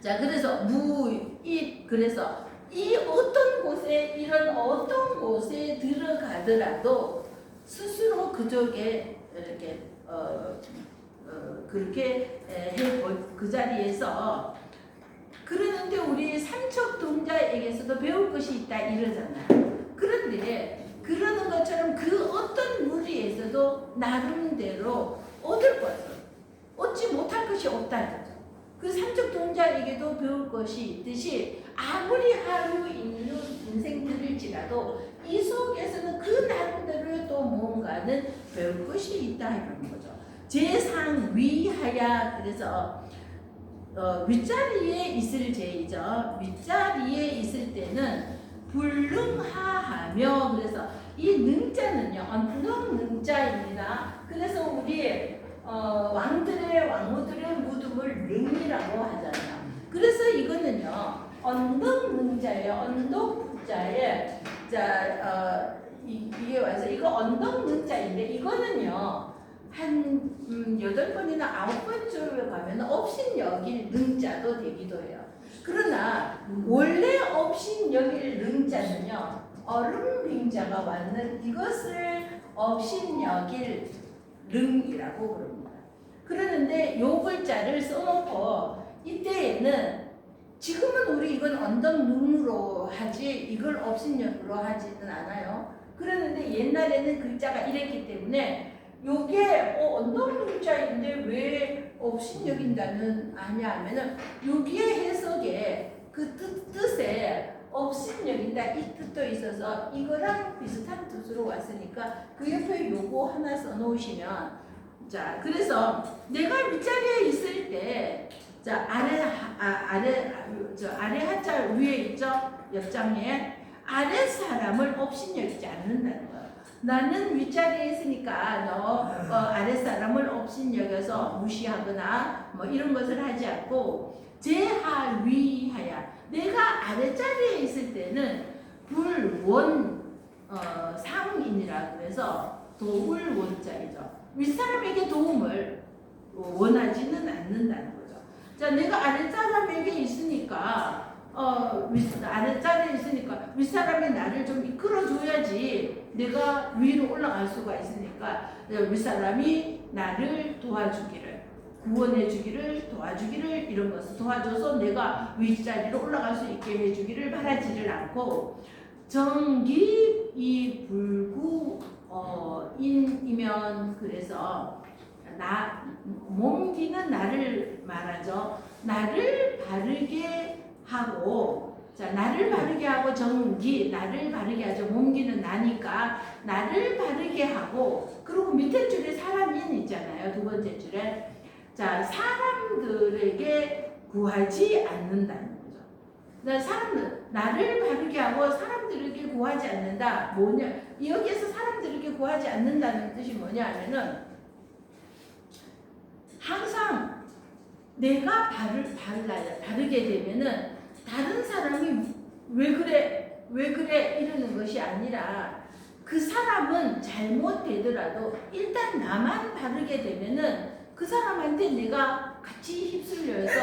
자, 그래서 무입 그래서 이 어떤 곳에 이런 어떤 곳에 들어가더라도 스스로 그쪽에 이렇게 그렇게 그 자리에서 그러는데 우리 삼척동자에게서도 배울 것이 있다 이러잖아요. 그런데 그러는 것처럼 그 어떤 무리에서도 나름대로 얻을 것을 얻지 못할 것이 없다는 거죠. 그 삼척동자에게도 배울 것이 있듯이 아무리 하루 인생 들일지라도 이 속에서는 그 나름대로 또 뭔가는 배울 것이 있다 이런 거죠. 제상위하야 그래서 윗자리에 있을 제이죠. 윗자리에 있을 때는 불능하하며 그래서 이 능자는요 언능 능자입니다. 그래서 우리 왕들의 왕후들의 무덤을 능이라고 하잖아요. 그래서 이거는요 언능 능자예요. 언덕자에 자 이게 와서 이거 언덕 능자인데 이거는요 한 8번이나 9번쯤에 가면 업신여길 능자도 되기도 해요. 그러나 원래 업신여길 능자는요 얼음빙자가 왔는 이것을 업신여길 능이라고 부릅니다. 그러는데 요 글자를 써놓고 이때에는 지금은 우리 이건 언덕능으로 하지 이걸 업신여기로 하지는 않아요. 그러는데 옛날에는 글자가 이랬기 때문에 요게 언덕능자인데 왜 업신여긴다는 아냐 하면은 여기에 해석에 그 뜻에 업신여긴다 이 뜻도 있어서 이거랑 비슷한 뜻으로 왔으니까 그 옆에 요거 하나 써놓으시면 자 그래서 내가 윗자리에 있을 때 자 아래 하자 위에 있죠 옆장에 아래 사람을 업신여기지 않는다는 거예요. 나는 윗자리에 있으니까 너 아랫사람을 업신여겨서 무시하거나 뭐 이런 것을 하지 않고 제하위하야. 내가 아랫자리에 있을 때는 불원 상인이라고 해서 도울 원자이죠. 윗사람에게 도움을 원하지는 않는다는 거죠. 자, 내가 아랫사람에게 있으니까 아랫자리에 있으니까 윗사람이 나를 좀 이끌어줘야지 내가 위로 올라갈 수가 있으니까 윗사람이 나를 도와주기를 구원해주기를 도와주기를 이런 것을 도와줘서 내가 윗자리로 올라갈 수 있게 해주기를 바라지를 않고 정기 이 불구 인이면 그래서 몸기는 나를 말하죠. 나를 바르게 하고 자 나를 바르게 하고 정기 나를 바르게 하죠. 몸기는 나니까 나를 바르게 하고 그리고 밑에 줄에 사람인 있잖아요. 두 번째 줄에 자 사람들에게 구하지 않는다는 거죠. 사람들 나를 바르게 하고 사람들에게 구하지 않는다. 뭐냐 여기에서 사람들에게 구하지 않는다는 뜻이 뭐냐 하면은 항상 내가 바르게 되면은 다른 사람이 왜 그래 이러는 것이 아니라 그 사람은 잘못되더라도 일단 나만 바르게 되면은 그 사람한테 내가 같이 휩쓸려서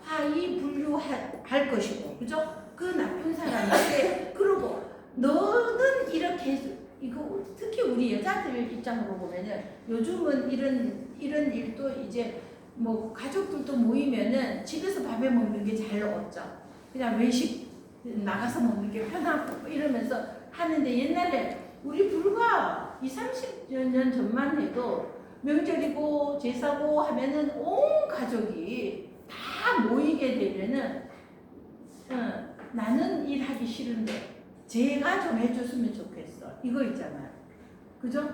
화이 분류할 것이고 그죠? 그 나쁜 사람한테 그러고 너는 이렇게 해서 이거 특히 우리 여자들 입장으로 보면은 요즘은 이런 일도 이제 뭐 가족들도 모이면은 집에서 밥해 먹는 게 잘 없죠. 그냥 외식 나가서 먹는 게 편하고 이러면서 하는데 옛날에 우리 불과 20-30년 전만 해도 명절이고 제사고 하면은 온 가족이 다 모이게 되면은 나는 일하기 싫은데 제가 좀 해줬으면 좋겠어. 이거 있잖아요. 그죠?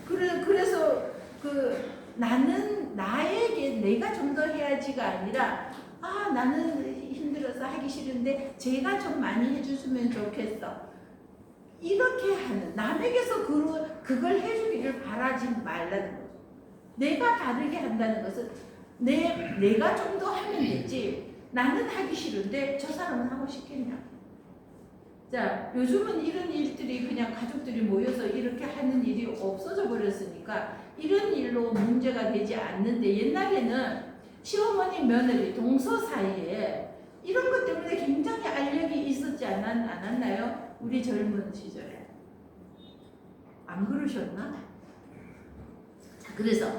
그래서 나는 나에게 내가 좀 더 해야지가 아니라 나는 힘들어서 하기 싫은데 제가 좀 많이 해줬으면 좋겠어. 이렇게 하는 남에게서 그걸 해주기를 바라지 말라는 거죠. 내가 다르게 한다는 것은 내가 좀 더 하면 되지 나는 하기 싫은데 저 사람은 하고 싶겠냐. 자 요즘은 이런 일들이 그냥 가족들이 모여서 이렇게 하는 일이 없어져 버렸으니까 이런 일로 문제가 되지 않는데 옛날에는 시어머니 며느리 동서 사이에 이런 것 때문에 굉장히 알력이 있었지 않았나요? 우리 젊은 시절에 안 그러셨나? 그래서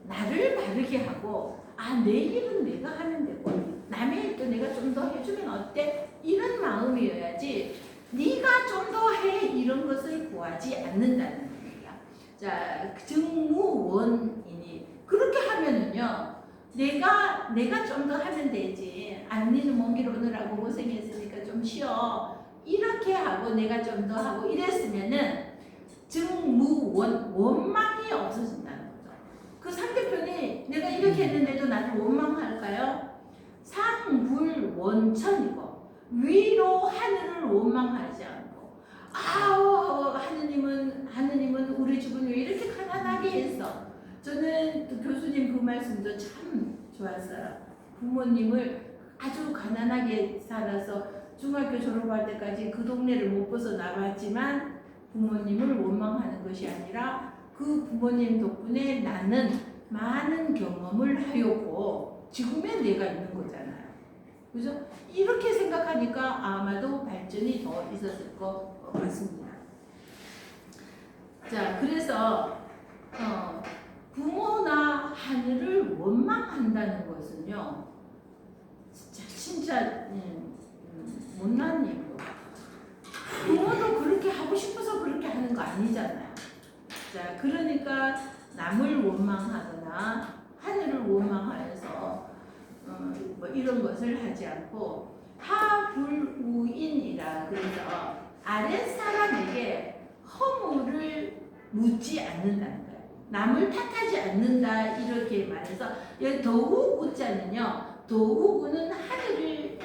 나를 바르게 하고 내 일은 내가 하면 되고 남의 일도 내가 좀 더 해주면 어때? 이런 마음이어야지 네가 좀 더 해 이런 것을 구하지 않는다는 겁니다. 자 증무원이니 그렇게 하면은요 내가 좀 더 하면 되지 언니는 먼길 오느라고 고생했으니까 좀 쉬어 이렇게 하고 내가 좀 더 하고 이랬으면은 증무원 원망이 없어진다는 거죠. 그 상대편이 내가 이렇게 했는데도 나를 원망할까요? 상불원천이고 위로 하늘을 원망하지 않고 하느님은 우리 집은 왜 이렇게 가난하게 했어. 저는 또 교수님 그 말씀도 참 좋았어요. 부모님을 아주 가난하게 살아서 중학교 졸업할 때까지 그 동네를 못 벗어나봤지만 부모님을 원망하는 것이 아니라 그 부모님 덕분에 나는 많은 경험을 하였고 지금의 내가 있는 거잖아요. 그죠? 이렇게 생각하니까 아마도 발전이 더 있었을 것 같습니다. 자, 그래서 부모나 하늘을 원망한다는 것은요, 진짜 못난 일이고 부모도 그렇게 하고 싶어서 그렇게 하는 거 아니잖아요. 자, 그러니까 남을 원망하거나 하늘을 원망하여서 뭐 이런 것을 하지 않고 하불우인이라 그래서 아랫사람에게 허물을 묻지 않는다는 거예요. 남을 탓하지 않는다 이렇게 말해서 여기 도후우자는요. 도후우는 하늘을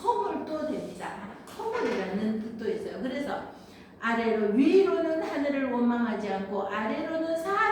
허물도 됩니다. 허물이라는 뜻도 있어요. 그래서 아래로 위로는 하늘을 원망하지 않고 아래로는 사람